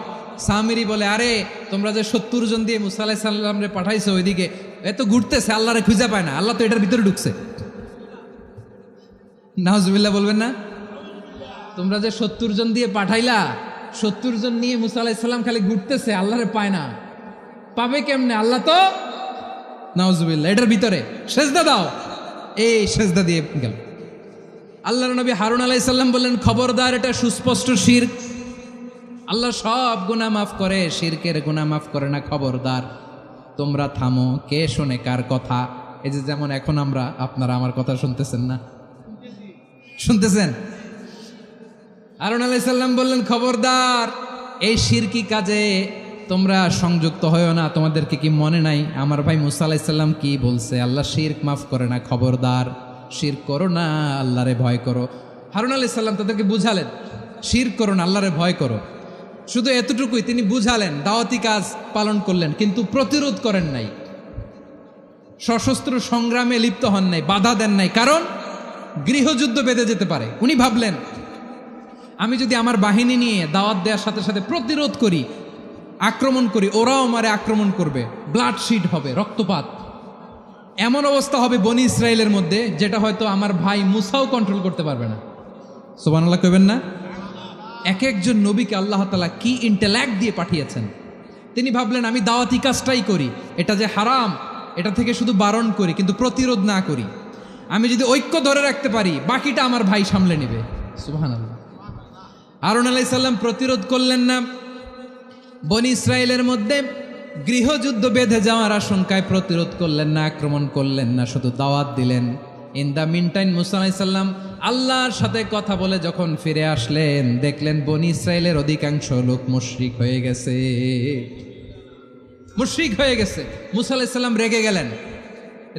সামিরি বলে, আরে তোমরা যে 70 জন দিয়ে মুসা আলাইহিস সালাম রে পাঠাইছো ওইদিকে, এত ঘুরতেছে, আল্লাহরে খুঁজে পায় না, আল্লাহ তো এটার ভিতরে ঢুকছে। নাউজুবিল্লাহ বলবেন না? তোমরা যে 70 জন দিয়ে পাঠাইলা, 70 জন নিয়ে মুসা আলাইহিস সালাম খালি ঘুরতেছে, আল্লাহরে পায় না। পাবে কেমনে? আল্লাহ তো, নাউজুবিল্লাহ, এটার ভিতরে সেজদা দাও। এই সেজদা দিয়ে গেল। আল্লাহর নবী হারুন আলাইহিস সালাম বললেন, খবরদার, এটা সুস্পষ্ট শিরক। আল্লাহ সব গুনাহ মাফ করে, শিরকের গুনাহ মাফ করে না, খবরদার তোমরা থামো। কে শোনে কার কথা? এই যে যেমন এখন আপনারা আমার কথা শুনতেছেন না? শুনতেছেন? হারুন আলাইহিস সালাম বললেন, খবরদার, এই শিরকি কাজে তোমরা সংযুক্ত হয়েও না। তোমাদেরকে কি মনে নাই আমার ভাই মুসা আলাইহিস সালাম কি বলছে? আল্লাহ শিরক মাফ করে না, খবরদার শিরক করো না, আল্লাহরে ভয় করো। হারুন আলাইহিস সালাম তাদেরকে বুঝালেন, শিরক করো না, আল্লাহরে ভয় করো। শুধু এতটুকুই তিনি বুঝালেন, দাওয়াতি কাজ পালন করলেন, কিন্তু প্রতিরোধ করেন নাই, সশস্ত্র সংগ্রামে লিপ্ত হন নাই, বাধা দেন নাই, কারণ গৃহযুদ্ধ বেঁধে যেতে পারে। উনি ভাবলেন, আমি যদি আমার বাহিনী নিয়ে দাওয়াত দেওয়ার সাথে সাথে প্রতিরোধ করি, আক্রমণ করি, ওরাও আমারে আক্রমণ করবে, ব্লাডশিট হবে, রক্তপাত, এমন অবস্থা হবে বনি ইসরায়েলের মধ্যে যেটা হয়তো আমার ভাই মুসাও কন্ট্রোল করতে পারবে না। সুবহানাল্লাহ কইবেন না? এক একজন নবীকে আল্লাহ তাআলা কি ইন্টেলেক্ট দিয়ে পাঠিয়েছেন। তিনি ভাবলেন, আমি দাওয়াতি কাজটাই করি, এটা যে হারাম এটা থেকে শুধু বারণ করি, কিন্তু প্রতিরোধ না করি। আমি যদি ঐক্য ধরে রাখতে পারি, বাকিটা আমার ভাই সামলে নেবে। সুবহানাল্লাহ। হারুন আলাইহিস সালাম প্রতিরোধ করলেন না, বনি ইসরায়েলের মধ্যে গৃহযুদ্ধ বেঁধে যাওয়ার আশঙ্কায় প্রতিরোধ করলেন না, আক্রমণ করলেন না, শুধু দাওয়াত দিলেন। ইন দ্য মিন টাইম মুসা আলাইহিস সালাম আল্লাহর সাথে কথা বলে যখন ফিরে আসলেন, দেখলেন বনি ইসরায়েলের অধিকাংশ লোক মুশরিক হয়ে গেছে, মুশরিক হয়ে গেছে। মুসা আলাইহিস সালাম রেগে গেলেন।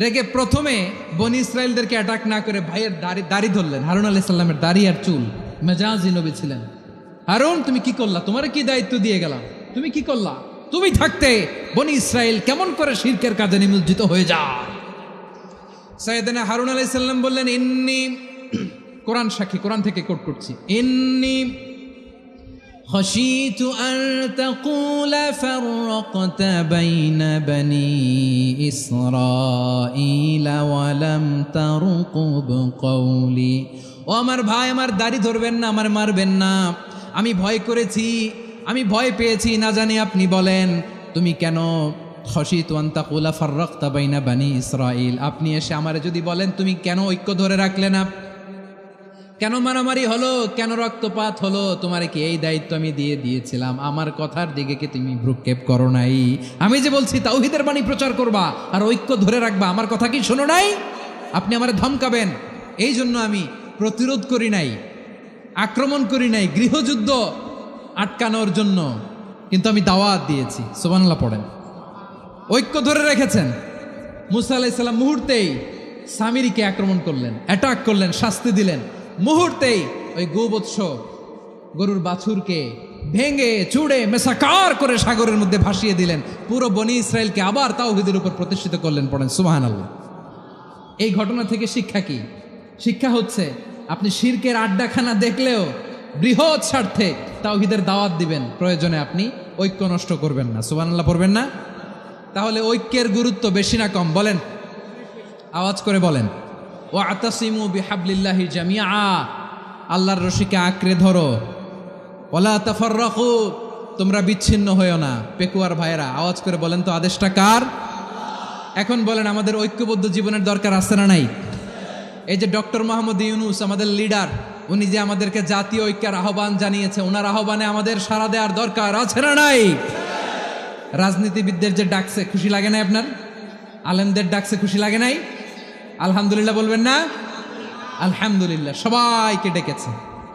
রেগে প্রথমে বনি ইসরায়েলদেরকে অ্যাটাক না করে ভাইয়ের দাড়ি ধরলেন। হারুন আলাইহিস সালামের দাড়ি আর চুল, মেজাজি নবী ছিলেন। হারুন, তুমি কি করলা? তোমারে কি দায়িত্ব দিয়ে গেলাম? তুমি কি করলা? তুমি থাকতে বনি ইসরায়েল কেমন করে শিরকের কাজে নিমজ্জিত হয়ে যায়? সাইয়েদনা হারুন আলাইহিস সালাম বললেন, ইন্নী, কোরআন সাক্ষী, কোরআন থেকে কোট করছি, ইন্নী খাশিতু আন তাকুলা ফাররাকতা বাইনা বনি ইসরাঈলা ওয়া লাম তারকুব কওলি। ও আমার ভাই, আমার দাড়ি ধরবেন না, আমার মারবেন না। আমি ভয় করেছি, আমি ভয় পেয়েছি, না জানি আপনি বলেন তুমি কেন খাশিতু আন তাকুলা ফাররাকতা বাইনা বনি ইসরাঈল, আপনি এসে আমারে যদি বলেন তুমি কেন ঐক্য ধরে রাখলে না, কেন মারামারি হলো, কেন রক্তপাত হলো, তোমারে কি এই দায়িত্ব আমি দিয়ে দিয়েছিলাম? আমার কথার দিকে কি তুমি ভ্রুক্ষেপ করো নাই? আমি যে বলছি তাওহীদের বাণী প্রচার করবা আর ঐক্য ধরে রাখবা, আমার কথা কি শোনো নাই? আপনি আমারে ধমকাবেন, এই জন্য আমি প্রতিরোধ করি নাই, আক্রমণ করি নাই, গৃহযুদ্ধ আটকানোর জন্য, কিন্তু আমি দাওয়াত দিয়েছি। সুবহানাল্লাহ পড়েন। ঐক্য ধরে রেখেছেন। মুসা আলাইহিস সালাম মুহূর্তেই সামিরিকে আক্রমণ করলেন, অ্যাটাক করলেন, শাস্তি দিলেন। মুহূর্তেই ওই গোবৎস গরুর বাছুরকে ভেঙে চুড়ে মেসাকার করে সাগরের মধ্যে ভাসিয়ে দিলেন। পুরো বনি ইসরায়েলকে আবার তাওহীদের উপর প্রতিষ্ঠিত করলেন। পড়েন সুবহানাল্লাহ। এই ঘটনা থেকে শিক্ষা কি? শিক্ষা হচ্ছে, আপনি শিরকের আড্ডাখানা দেখলেও বৃহৎ স্বার্থে তাওহীদের দাওয়াত দিবেন, প্রয়োজনে আপনি ঐক্য নষ্ট করবেন না। সুবহানাল্লাহ পড়বেন না? তাহলে ঐক্যের গুরুত্ব বেশি না কম? বলেন, আওয়াজ করে বলেন। ওয়াতাসিমু বিহাবলিল্লাহি জামিআ, আল্লাহর রশিকে আঁকড়ে ধরো। ওয়ালা তাফাররাকু, তোমরা বিচ্ছিন্ন হয়েও না। পেকুয়ার ভাইয়েরা আওয়াজ করে বলেন তো, আদেশটা কার? এখন বলেন, আমাদের ঐক্যবদ্ধ জীবনের দরকার আছে না নাই? এই যে ডক্টর মোহাম্মদ ইউনূস আমাদের লিডার, উনি যে আমাদেরকে জাতীয় ঐক্যের আহ্বান জানিয়েছে, ওনার আহ্বানে আমাদের সাড়া দেওয়ার দরকার আছে না নাই? রাজনীতিবিদদের যে ডাকছে, খুশি লাগে না আপনার? আলেমদের ডাকছে খুশি লাগে নাই? আলহামদুলিল্লাহ বলবেন না? আলহামদুলিল্লাহ, সবাইকে ডেকেছে,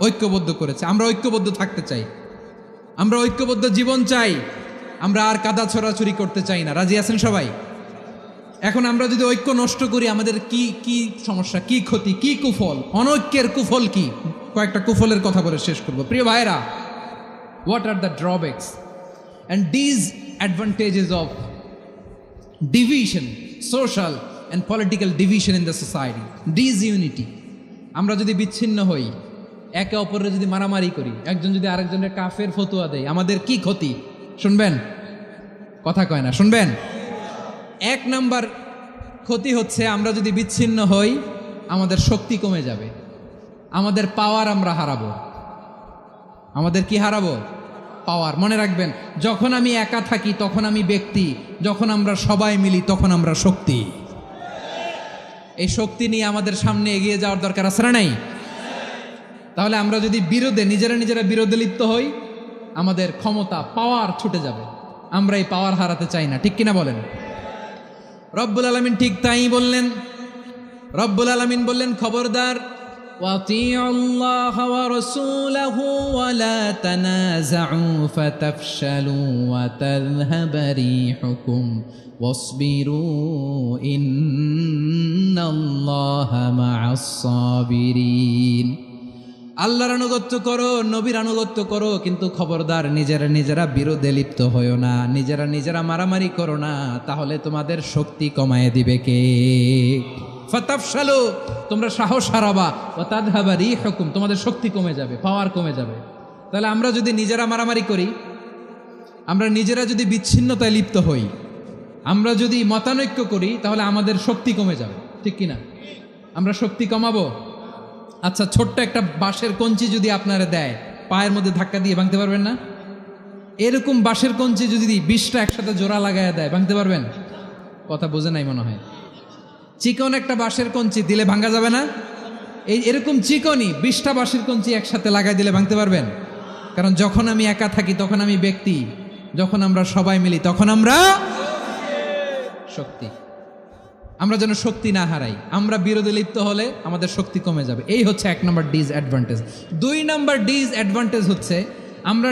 ঐক্যবদ্ধ করেছে। আমরা ঐক্যবদ্ধ থাকতে চাই, আমরা ঐক্যবদ্ধ জীবন চাই, আমরা আর কাদা ছড়াছড়ি করতে চাই না। রাজি আছেন সবাই? এখন আমরা যদি ঐক্য নষ্ট করি আমাদের কি কি সমস্যা, কি ক্ষতি, কি কুফল? অনৈক্যের কুফল কি? কয়েকটা কুফলের কথা বলে শেষ করব। প্রিয় ভাইরা, what are the drawbacks and disadvantages of division, social and political division in the society? Disunity. আমরা যদি বিচ্ছিন্ন হই, একে অপরের যদি মারামারি করি, একজন যদি আরেকজনের কাফের ফতোয়া দেয়, আমাদের কি ক্ষতি? শুনবেন? কথা কয় না, শুনবেন? এক নাম্বার ক্ষতি হচ্ছে আমরা যদি বিচ্ছিন্ন হই আমাদের শক্তি কমে যাবে, আমাদের পাওয়ার আমরা হারাবো। আমাদের কি হারাবো? পাওয়ার। মনে রাখবেন, যখন আমি একা থাকি তখন আমি ব্যক্তি, যখন আমরা সবাই মিলি তখন আমরা শক্তি। এই শক্তি নিয়ে আমাদের সামনে এগিয়ে যাওয়ার দরকার আছে না নাই? তাহলে আমরা যদি নিজেরা বিরোধে লিপ্ত হই আমাদের ক্ষমতা, পাওয়ার ছুটে যাবে। আমরা এই পাওয়ার হারাতে চাই না, ঠিক কিনা বলেন? রব্বুল আলামিন ঠিক তাই বললেন। রব্বুল আলামিন বললেন, খবরদার, ওয়াতিউল্লাহ ওয়া রাসূলাহু ওয়া লা তানাযাউ ফাতাফশালু ওয়া তাযহাবা রিহুকুম ওয়াসবিরু ইন্নাল্লাহা মা'আস সাবিরিন। আল্লাহর আনুগত্য করো, নবীর আনুগত্য করো, কিন্তু খবরদার নিজেরা বিরোধে লিপ্ত হইও না, নিজেরা মারামারি করো না, তাহলে তোমাদের শক্তি কমায় দিবে কে? ফাতাফশালু, তোমরা সাহস হারাবা, ওয়া তাযহাবা রিহুকুম, তোমাদের শক্তি কমে যাবে, পাওয়ার কমে যাবে। তাহলে আমরা যদি নিজেরা মারামারি করি, আমরা নিজেরা যদি বিচ্ছিন্নতায় লিপ্ত হই, আমরা যদি মতানৈক্য করি, তাহলে আমাদের শক্তি কমে যাবে, ঠিক কিনা? আমরা শক্তি কমাবো। আচ্ছা, ছোট্ট একটা বাঁশের কঞ্চি যদি আপনারা দেয়, পায়ের মধ্যে ধাক্কা দিয়ে ভাঙতে পারবেন না? এরকম বাঁশের কঞ্চি যদি 20টা একসাথে জোড়া লাগায় দেয়, ভাঙতে পারবেন? কথা বোঝে নাই মনে হয়। চিকন একটা বাঁশের কঞ্চি দিলে ভাঙা যাবে না? এরকম চিকনই 20টা বাঁশের কঞ্চি একসাথে লাগাই দিলে ভাঙতে পারবেন? কারণ যখন আমি একা থাকি তখন আমি ব্যক্তি, যখন আমরা সবাই মিলি তখন আমরা শক্তি। আমরা যেন শক্তি না হারাই। আমরা বিরোধে লিপ্ত হলে আমাদের শক্তি কমে যাবে। এই হচ্ছে 1 নম্বর ডিসঅ্যাডভান্টেজ। 2 নম্বর ডিসঅ্যাডভান্টেজ হচ্ছে আমরা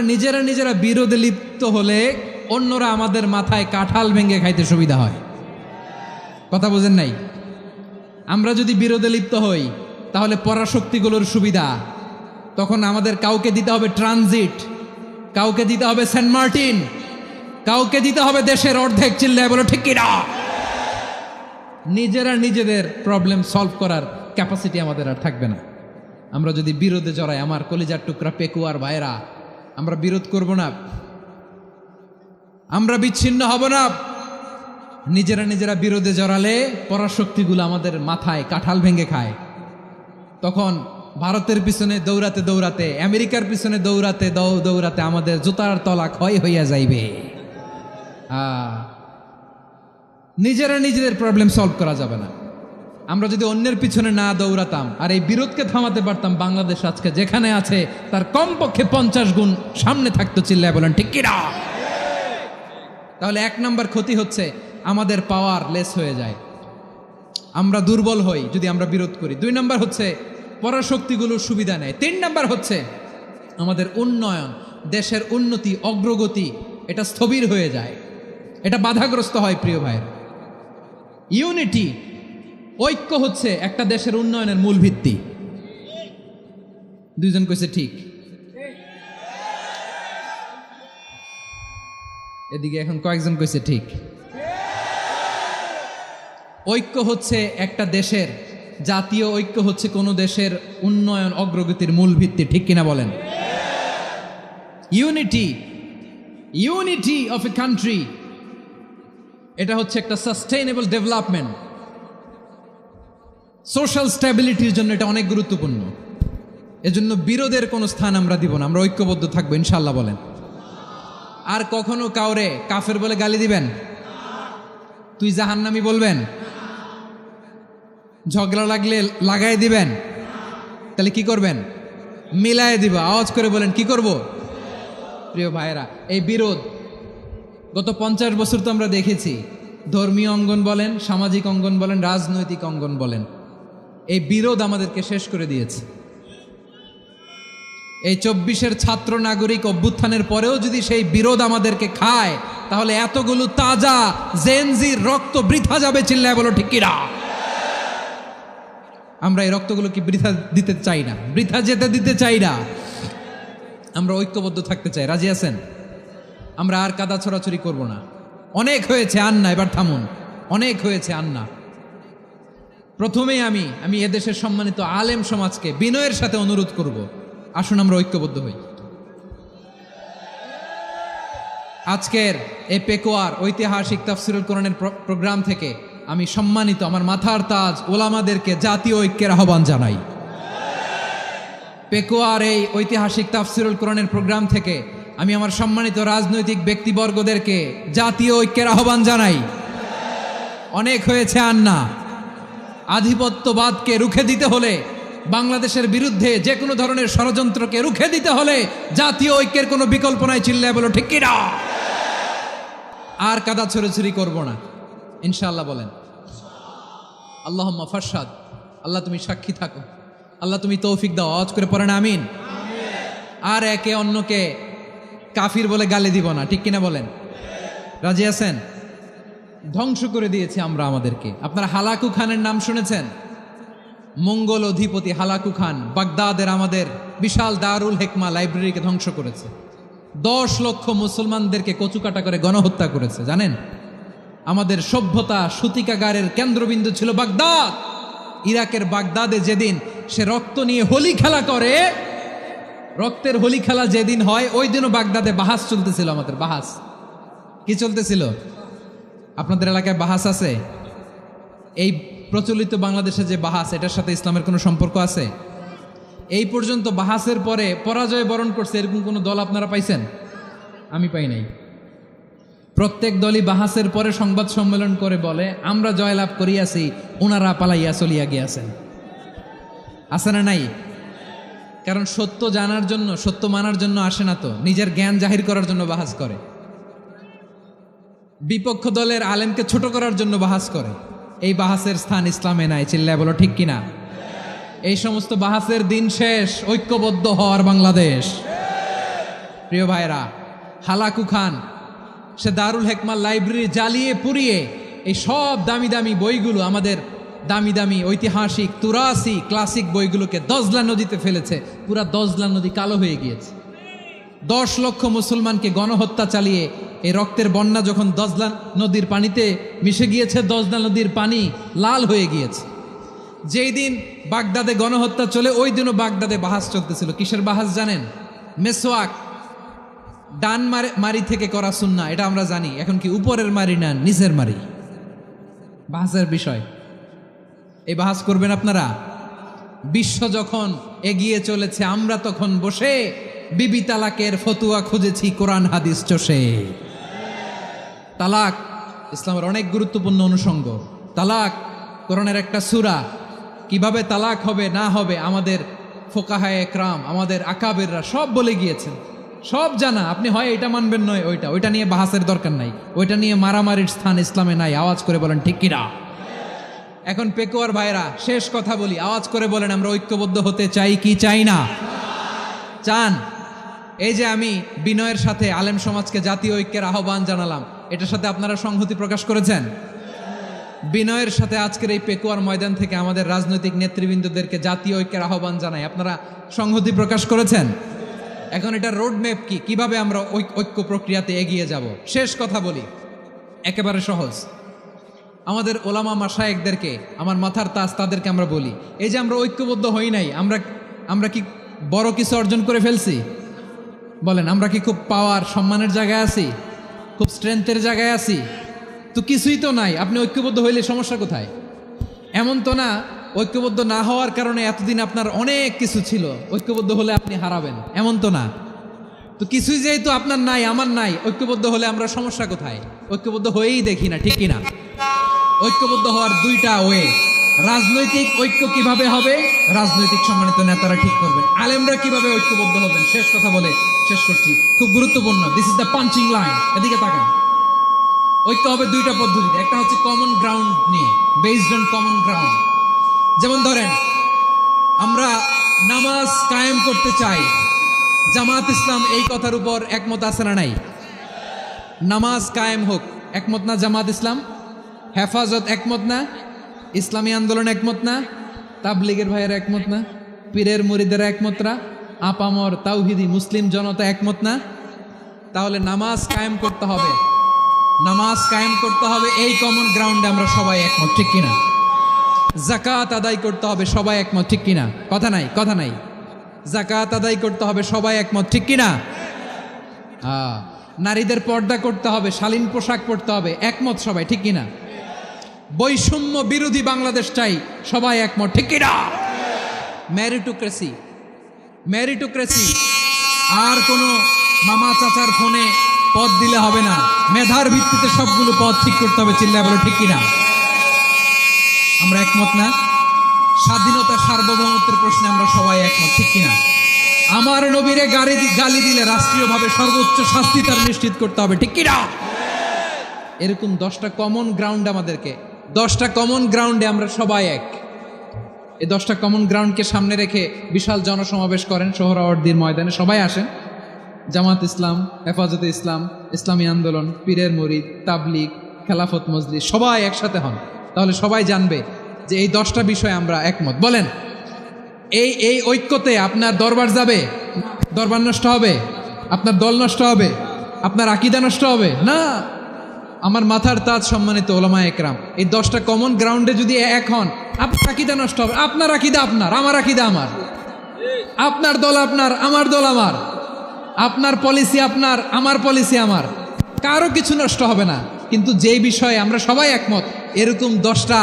নিজেরা বিরোধে লিপ্ত হলে অন্যরা আমাদের মাথায় কাঁঠাল ভেঙে খাইতে সুবিধা হয়। কথা বোঝেন নাই? আমরা যদি বিরোধে লিপ্ত হই তাহলে পরাশক্তিগুলোর সুবিধা, তখন আমাদের কাউকে দিতে হবে ট্রানজিট, কাউকে দিতে হবে সেন্ট মার্টিন, কাউকে দিতে হবে দেশের অর্ধেক। চিল্লায় বলো ঠিক কিনা? নিজেদের প্রবলেম সলভ করার ক্যাপাসিটি আমাদের আর থাকবে না। আমরা যদি বিরোধে জড়াই, আমার কলিজার টুকরা পেকুয়ার ভাইরা, আমরা বিরোধ করব না, আমরা বিচ্ছিন্ন হব না। নিজেরা বিরোধে জড়ালে পরাশক্তিগুলো আমাদের মাথায় কাঁঠাল ভেঙে খায়। তখন ভারতের পিছনে দৌড়াতে, আমেরিকার পিছনে দৌড়াতে আমাদের জুতার তলা ক্ষয় হইয়া যাইবে। নিজেদের প্রবলেম সলভ করা যাবে না। আমরা যদি অন্যের পিছনে না দৌড়াতাম আর এই বিরোধকে থামাতে পারতাম, বাংলাদেশ আজকে যেখানে আছে তার কমপক্ষে 50 গুণ সামনে থাকতো। চিল্লায় বলেন ঠিক কিনা? তাহলে 1 নম্বর ক্ষতি হচ্ছে আমাদের পাওয়ার লেস হয়ে যায়, আমরা দুর্বল হই যদি আমরা বিরোধ করি। 2 নম্বর হচ্ছে পরাশক্তিগুলোর সুবিধা নেয়। 3 নম্বর হচ্ছে আমাদের উন্নয়ন, দেশের উন্নতি, অগ্রগতি, এটা স্থবির হয়ে যায়, এটা বাধাগ্রস্ত হয়। প্রিয় ভাইয়েরা, ইউনিটি, ঐক্য হচ্ছে একটা দেশের উন্নয়নের মূল ভিত্তি। 2 জন কইছে ঠিক। এদিকে এখন কয়েকজন কইছে ঠিক। ঐক্য হচ্ছে একটা দেশের, জাতীয় ঐক্য হচ্ছে কোনো দেশের উন্নয়ন, অগ্রগতির মূল ভিত্তি, ঠিক কিনা বলেন? ইউনিটি অফ এ কান্ট্রি, এটা হচ্ছে একটা সাস্টেইনেবল ডেভেলপমেন্ট, সোশ্যাল স্ট্যাবিলিটির জন্য এটা অনেক গুরুত্বপূর্ণ। এজন্য বিরোধের কোনো স্থান আমরা দিব না, আমরা ঐক্যবদ্ধ থাকবো ইনশাআল্লাহ বলেন। আর কখনো কাউরে কাফের বলে গালি দিবেন? তুই জাহান্নামী বলবেন? ঝগড়া লাগলে লাগাই দিবেন? তাহলে কি করবেন? মিলায় দিবা। আওয়াজ করে বলেন কি করব? প্রিয় ভাইয়েরা, এই বিরোধ গত 50 বছর তো আমরা দেখেছি, ধর্মীয় অঙ্গন বলেন, সামাজিক অঙ্গন বলেন, রাজনৈতিক অঙ্গন বলেন, এই বিরোধ আমাদেরকে শেষ করে দিয়েছে। এই 24-এর ছাত্র নাগরিক অভ্যুত্থানের পরেও যদি সেই বিরোধ আমাদেরকে খায়, তাহলে এতগুলো তাজা জেনজির রক্ত বৃথা যাবে। চিল্লায় বলো ঠিক কিনা? আমরা এই রক্তগুলো কি বৃথা দিতে চাই না, বৃথা যেতে দিতে চাই না। আমরা ঐক্যবদ্ধ থাকতে চাই। রাজি আছেন? আমরা আর কাদা ছড়াছড়ি করব না। অনেক হয়েছে, আন্না, এবার থামুন। অনেক হয়েছে, আন্না। প্রথমেই আমি এদেশের সম্মানিত আলেম সমাজকে বিনয়ের সাথে অনুরোধ করব, আসুন আমরা ঐক্যবদ্ধ হই। আজকের এই পেকুয়ার ঐতিহাসিক তাফসিরুল কোরআনের প্রোগ্রাম থেকে আমি সম্মানিত আমার মাথার তাজ ওলামাদেরকে জাতীয় ঐক্যের আহ্বান জানাই। পেকুয়ার এই ঐতিহাসিক তাফসিরুল কোরআনের প্রোগ্রাম থেকে আমি আমার সম্মানিত রাজনৈতিক ব্যক্তিবর্গদেরকে জাতীয় ঐক্যের আহ্বান জানাই। অনেক হয়েছে, আন্না। আধিপত্যবাদকে রুখে দিতে হলে, বাংলাদেশের বিরুদ্ধে যে কোনো ধরনের ষড়যন্ত্রকে রুখে দিতে হলে জাতীয় ঐক্যের কোনো বিকল্প নাই। চিল্লায় বলো ঠিক কিনা? আর কাদা ছড়াছড়ি করব না, ইনশাআল্লাহ বলেন। আল্লাহুম্মা ফারশাদ। আল্লাহ তুমি সাক্ষী থাকো, আল্লাহ তুমি তৌফিক দাও। আওয়াজ করে পড়েন আমিন। আর একে অন্যকে কাফির বলে গালি দিব না, ঠিক কিনা বলেন? রাজি আছেন? ধ্বংস করে দিয়েছি আমরা আমাদেরকে। আপনারা হালাকু খানের নাম শুনেছেন? মঙ্গল অধিপতি হালাকু খান বাগদাদের আমাদের বিশাল দারুল হেকমা লাইব্রেরিকে ধ্বংস করেছে। 10 লক্ষ মুসলমানদেরকে কচুকাটা করে গণহত্যা করেছে। জানেন, আমাদের সভ্যতা সূতিকাগারের কেন্দ্রবিন্দু ছিল বাগদাদ। ইরাকের বাগদাদে যেদিন সে রক্ত নিয়ে হোলি খেলা করে, রক্তের হোলি খেলা যেদিন হয়, ওই দিনও বাগদাদে বাহাস চলতেছিল। আমাদের বাহাস কি চলতেছিল? আপনাদের এলাকায় বাহাস আছে? এই প্রচলিত বাংলাদেশে যে বাহাস, এটার সাথে ইসলামের কোনো সম্পর্ক আছে? এই পর্যন্ত বাহাসের পরে পরাজয় বরণ করছে এরকম কোনো দল আপনারা পাইছেন? আমি পাই নাই। প্রত্যেক দলই বাহাসের পরে সংবাদ সম্মেলন করে বলে, আমরা জয়লাভ করিয়াছি, ওনারা পালাইয়া চলিয়া গিয়াছেন। আছে না নাই? কারণ সত্য জানার জন্য, সত্য মানার জন্য আসে না তো, নিজের জ্ঞান জাহির করার জন্য বাহাস করে। বিপক্ষ দলের আলেমকে ছোট করার জন্য বাহাস করে। এই বাহাসের স্থান ইসলামে নাই। চিল্লায় বলো ঠিক কিনা? এই সমস্ত বাহাসের দিন শেষ। ঐক্যবদ্ধ হওয়ার বাংলাদেশ। প্রিয় ভাইরা, হালাকু খান সে দারুল হেকমা লাইব্রেরি জ্বালিয়ে পুড়িয়ে এই সব দামি দামি বইগুলো, আমাদের দামি দামি ঐতিহাসিক তুরাসি ক্লাসিক বইগুলোকে দজলা নদীতে ফেলেছে। পুরা দজলা নদী কালো হয়ে গিয়েছে। 10 লক্ষ মুসলমানকে গণহত্যা চালিয়ে এই রক্তের বন্যা যখন দজলা নদীর পানিতে মিশে গিয়েছে, দজলা নদীর পানি লাল হয়ে গিয়েছে। যেই দিন বাগদাদে গণহত্যা চলে, ওই দিনও বাগদাদে বাহাস চলতেছিল। কিসের বাহাস জানেন? মেসওয়াক, ডান মারি থেকে করা সুন্নাহ, এটা আমরা জানি। এখন কি উপরের মারি না নিচের মারি? বাহাসের বিষয়। এই বাহাস করবেন আপনারা? বিশ্ব যখন এগিয়ে চলেছে, আমরা তখন বসে বিবি তালাকের ফতুয়া খুঁজেছি কোরআন হাদিস চষে। তালাক ইসলামের অনেক গুরুত্বপূর্ণ অনুষঙ্গ। তালাক কোরআনের একটা সূরা। কিভাবে তালাক হবে না হবে আমাদের ফোকাহায়ে একরাম, আমাদের আকাবেররা সব বলে গিয়েছেন, সব জানা। আপনি হয় এটা মানবেন, নয় ওইটা নিয়ে বাহাসের দরকার নাই। ওইটা নিয়ে মারামারির স্থান ইসলামে নাই। আওয়াজ করে বলেন ঠিক কিনা? এখন পেকুয়ার ভাইরা, শেষ কথা বলি, আওয়াজ করে বলেন, আমরা ঐক্যবদ্ধ হতে চাই কি চাই না? চান? এই যে আমি বিনয়ের সাথে আলেম সমাজকে জাতীয় ঐক্যের আহ্বান জানালাম, এটার সাথে আপনারা সংহতি প্রকাশ করেছেন? বিনয়ের সাথে আজকের এই পেকুয়ার ময়দান থেকে আমাদের রাজনৈতিক নেতৃবৃন্দদেরকে জাতীয় ঐক্যের আহ্বান জানাই, আপনারা সংহতি প্রকাশ করেছেন? এখন এটা রোডম্যাপ কি, কিভাবে আমরা ঐক্য প্রক্রিয়াতে এগিয়ে যাব? শেষ কথা বলি, একেবারে সহজ। আমাদের ওলামা মাশায়েখদেরকে, আমার মাথার তাজ, তাদেরকে আমরা বলি, এই যে আমরা ঐক্যবদ্ধ হই নাই, আমরা কি বড় কিছু অর্জন করে ফেলছি? বলেন, আমরা কি খুব পাওয়ার সম্মানের জায়গায় আছি? খুব স্ট্রেংথের জায়গায় আছি? তো কিছুই তো নাই। আপনি ঐক্যবদ্ধ হইলে সমস্যা কোথায়? এমন তো না ঐক্যবদ্ধ না হওয়ার কারণে এতদিন আপনার অনেক কিছু ছিল, ঐক্যবদ্ধ হলে আপনি হারাবেন, এমন তো না। তো কিছুই যেহেতু আপনার নাই, আমার নাই, ঐক্যবদ্ধ হলে আমরা সমস্যা কোথায়? ঐক্যবদ্ধ হয়েই দেখি না, ঠিক কিনা? ঐক্যবদ্ধ হওয়ার দুইটা ওয়ে। রাজনৈতিক ঐক্য কিভাবে হবে? রাজনৈতিক সম্মানিত নেতারা ঠিক করবেন। আলেমরা কিভাবে ঐক্যবদ্ধ হবেন? শেষ কথা বলে শেষ করছি, খুব গুরুত্বপূর্ণ। This is the punching line. এদিকে তাকান। ঐক্য হবে দুইটা পদ্ধতিতে, একটা হচ্ছে কমন গ্রাউন্ড নিয়ে, বেসড অন কমন গ্রাউন্ড। যেমন ধরেন আমরা নামাজ কায়েম করতে চাই, জামাত ইসলাম এই কথার উপর একমত আছে না নাই? নামাজ কায়েম হোক, একমত না জামাত ইসলাম? হেফাজত একমত না? ইসলামী আন্দোলন একমত না? তাবলীগের ভাইয়েরা একমত না? পীরের মুরিদেরা একমত না? আপামর তাওহিদি মুসলিম জনতা একমত না? তাহলে নামাজ কায়েম করতে হবে, নামাজ কায়েম করতে হবে এই কমন গ্রাউন্ডে আমরা সবাই একমত, ঠিক কিনা? যাকাত আদায় করতে হবে, সবাই একমত, ঠিক কিনা? কথা নাই, কথা নাই। যাকাত আদায় করতে হবে, সবাই একমত, ঠিক কিনা? নারীদের পর্দা করতে হবে, শালীন পোশাক পরতে হবে, একমত সবাই, ঠিক কিনা? বৈষম্য বিরোধী বাংলাদেশ চাই, সবাই একমত, ঠিক কিনা? মেরিটোক্রেসি, মেরিটোক্রেসি, আর কোনো মামা চাচার ফোনে পদ দিলে হবে না, মেধার ভিত্তিতে সবগুলো পদ ঠিক করতে হবে, চিল্লায় বলো ঠিক কিনা? আমরা একমত না? স্বাধীনতা সার্বভৌমত্বের প্রশ্নে আমরা সবাই একমত, ঠিক কিনা? আমার নবীরে গালি দিলে রাষ্ট্রীয়ভাবে সর্বোচ্চ শাস্তি তার নিশ্চিত করতে হবে, ঠিক কিনা? এরকম 10টা কমন গ্রাউন্ড আমাদেরকে, 10টা কমন গ্রাউন্ডে আমরা সবাই এক। এই 10টা কমন গ্রাউন্ডকে সামনে রেখে বিশাল জনসমাবেশ করেন সোহরাওয়ার্দীর ময়দানে, সবাই আসেন। জামাত ইসলাম, হেফাজতে ইসলাম, ইসলামী আন্দোলন, পীরের মুরিদ, তাবলীগ, খেলাফত মজলিস, সবাই একসাথে হন, তাহলে সবাই জানবে যে এই 10টা বিষয়ে আমরা একমত। বলেন, এই ঐক্যতে আপনার দরবার যাবে? দরবার নষ্ট হবে? আপনার দল নষ্ট হবে? আপনার আকীদা নষ্ট হবে না? আমার মাথার তাজ সম্মানিত ওলামা একরাম, এই 10টা কমন গ্রাউন্ডে যদি এক হন, আপনার আকীদা নষ্ট হবে? আপনার আকীদা আপনার, আমার আকীদা আমার, আপনার দল আপনার, আমার দল আমার, আপনার পলিসি আপনার, আমার পলিসি আমার, কারো কিছু নষ্ট হবে না। কিন্তু যেই বিষয়ে আমরা সবাই একমত, এরকম 10টা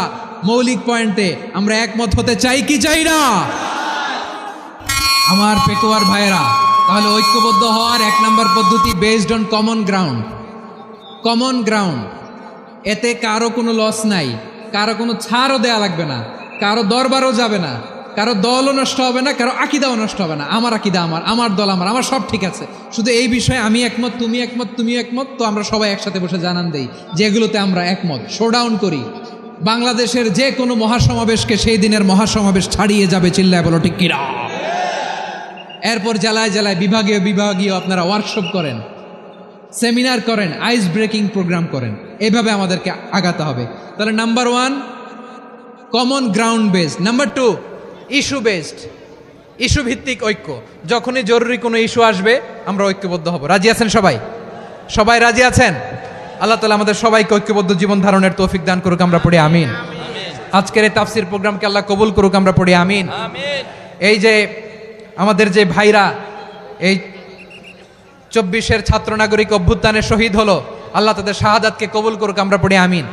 মৌলিক পয়েন্টে আমরা একমত হতে চাই কি চাই না? আমার পেকুয়ার ভাইয়েরা, তাহলে ঐক্যবদ্ধ হওয়ার 1 নম্বর পদ্ধতি based on common ground. Common ground, এতে কারো কোনো লস নাই, কারো কোনো ছাড়ও দেয়া লাগবে না, কারো দরবারও যাবে না, কারো দলও নষ্ট হবে না, কারো আকীদাও নষ্ট হবে না। আমার আকীদা আমার, আমার দল আমার, আমার সব ঠিক আছে, শুধু এই বিষয়ে আমি একমত, তুমি একমত, তুমি একমত, তো আমরা সবাই একসাথে বসে জানান দেই যেগুলোতে আমরা একমত, শোডাউন করি। বাংলাদেশের যে কোনো মহাসমাবেশকে সেই দিনের মহাসমাবেশ ছাড়িয়ে যাবে, চিল্লায় বলো ঠিক কিনা? এরপর জেলায় জেলায় বিভাগীয় বিভাগীয় আপনারা ওয়ার্কশপ করেন, সেমিনার করেন, আইস ব্রেকিং প্রোগ্রাম করেন, এইভাবে আমাদেরকে আগাতে হবে। তাহলে number 1 common ground based, number 2 issue based, issue ভিত্তিক ঐক্য। যখনই জরুরি কোনো ইস্যু আসবে আমরা ঐক্যবদ্ধ হব। রাজি আছেন সবাই? সবাই রাজি আছেন? আল্লাহ তাআলা আমাদের সবাইকে ঐক্যবদ্ধ জীবন ধারণের তৌফিক দান করুক, আমরা পড়ি আমিন। আজকের এই তাফসীর প্রোগ্রামকে আল্লাহ কবুল করুক, আমরা পড়ি আমিন। এই যে আমাদের যে ভাইরা এই 24-এর ছাত্র নাগরিক অভ্যুত্থানে শহীদ হলো, আল্লাহ তাদের শাহাদাতকে কবুল করুক, আমরা পড়ি আমিন।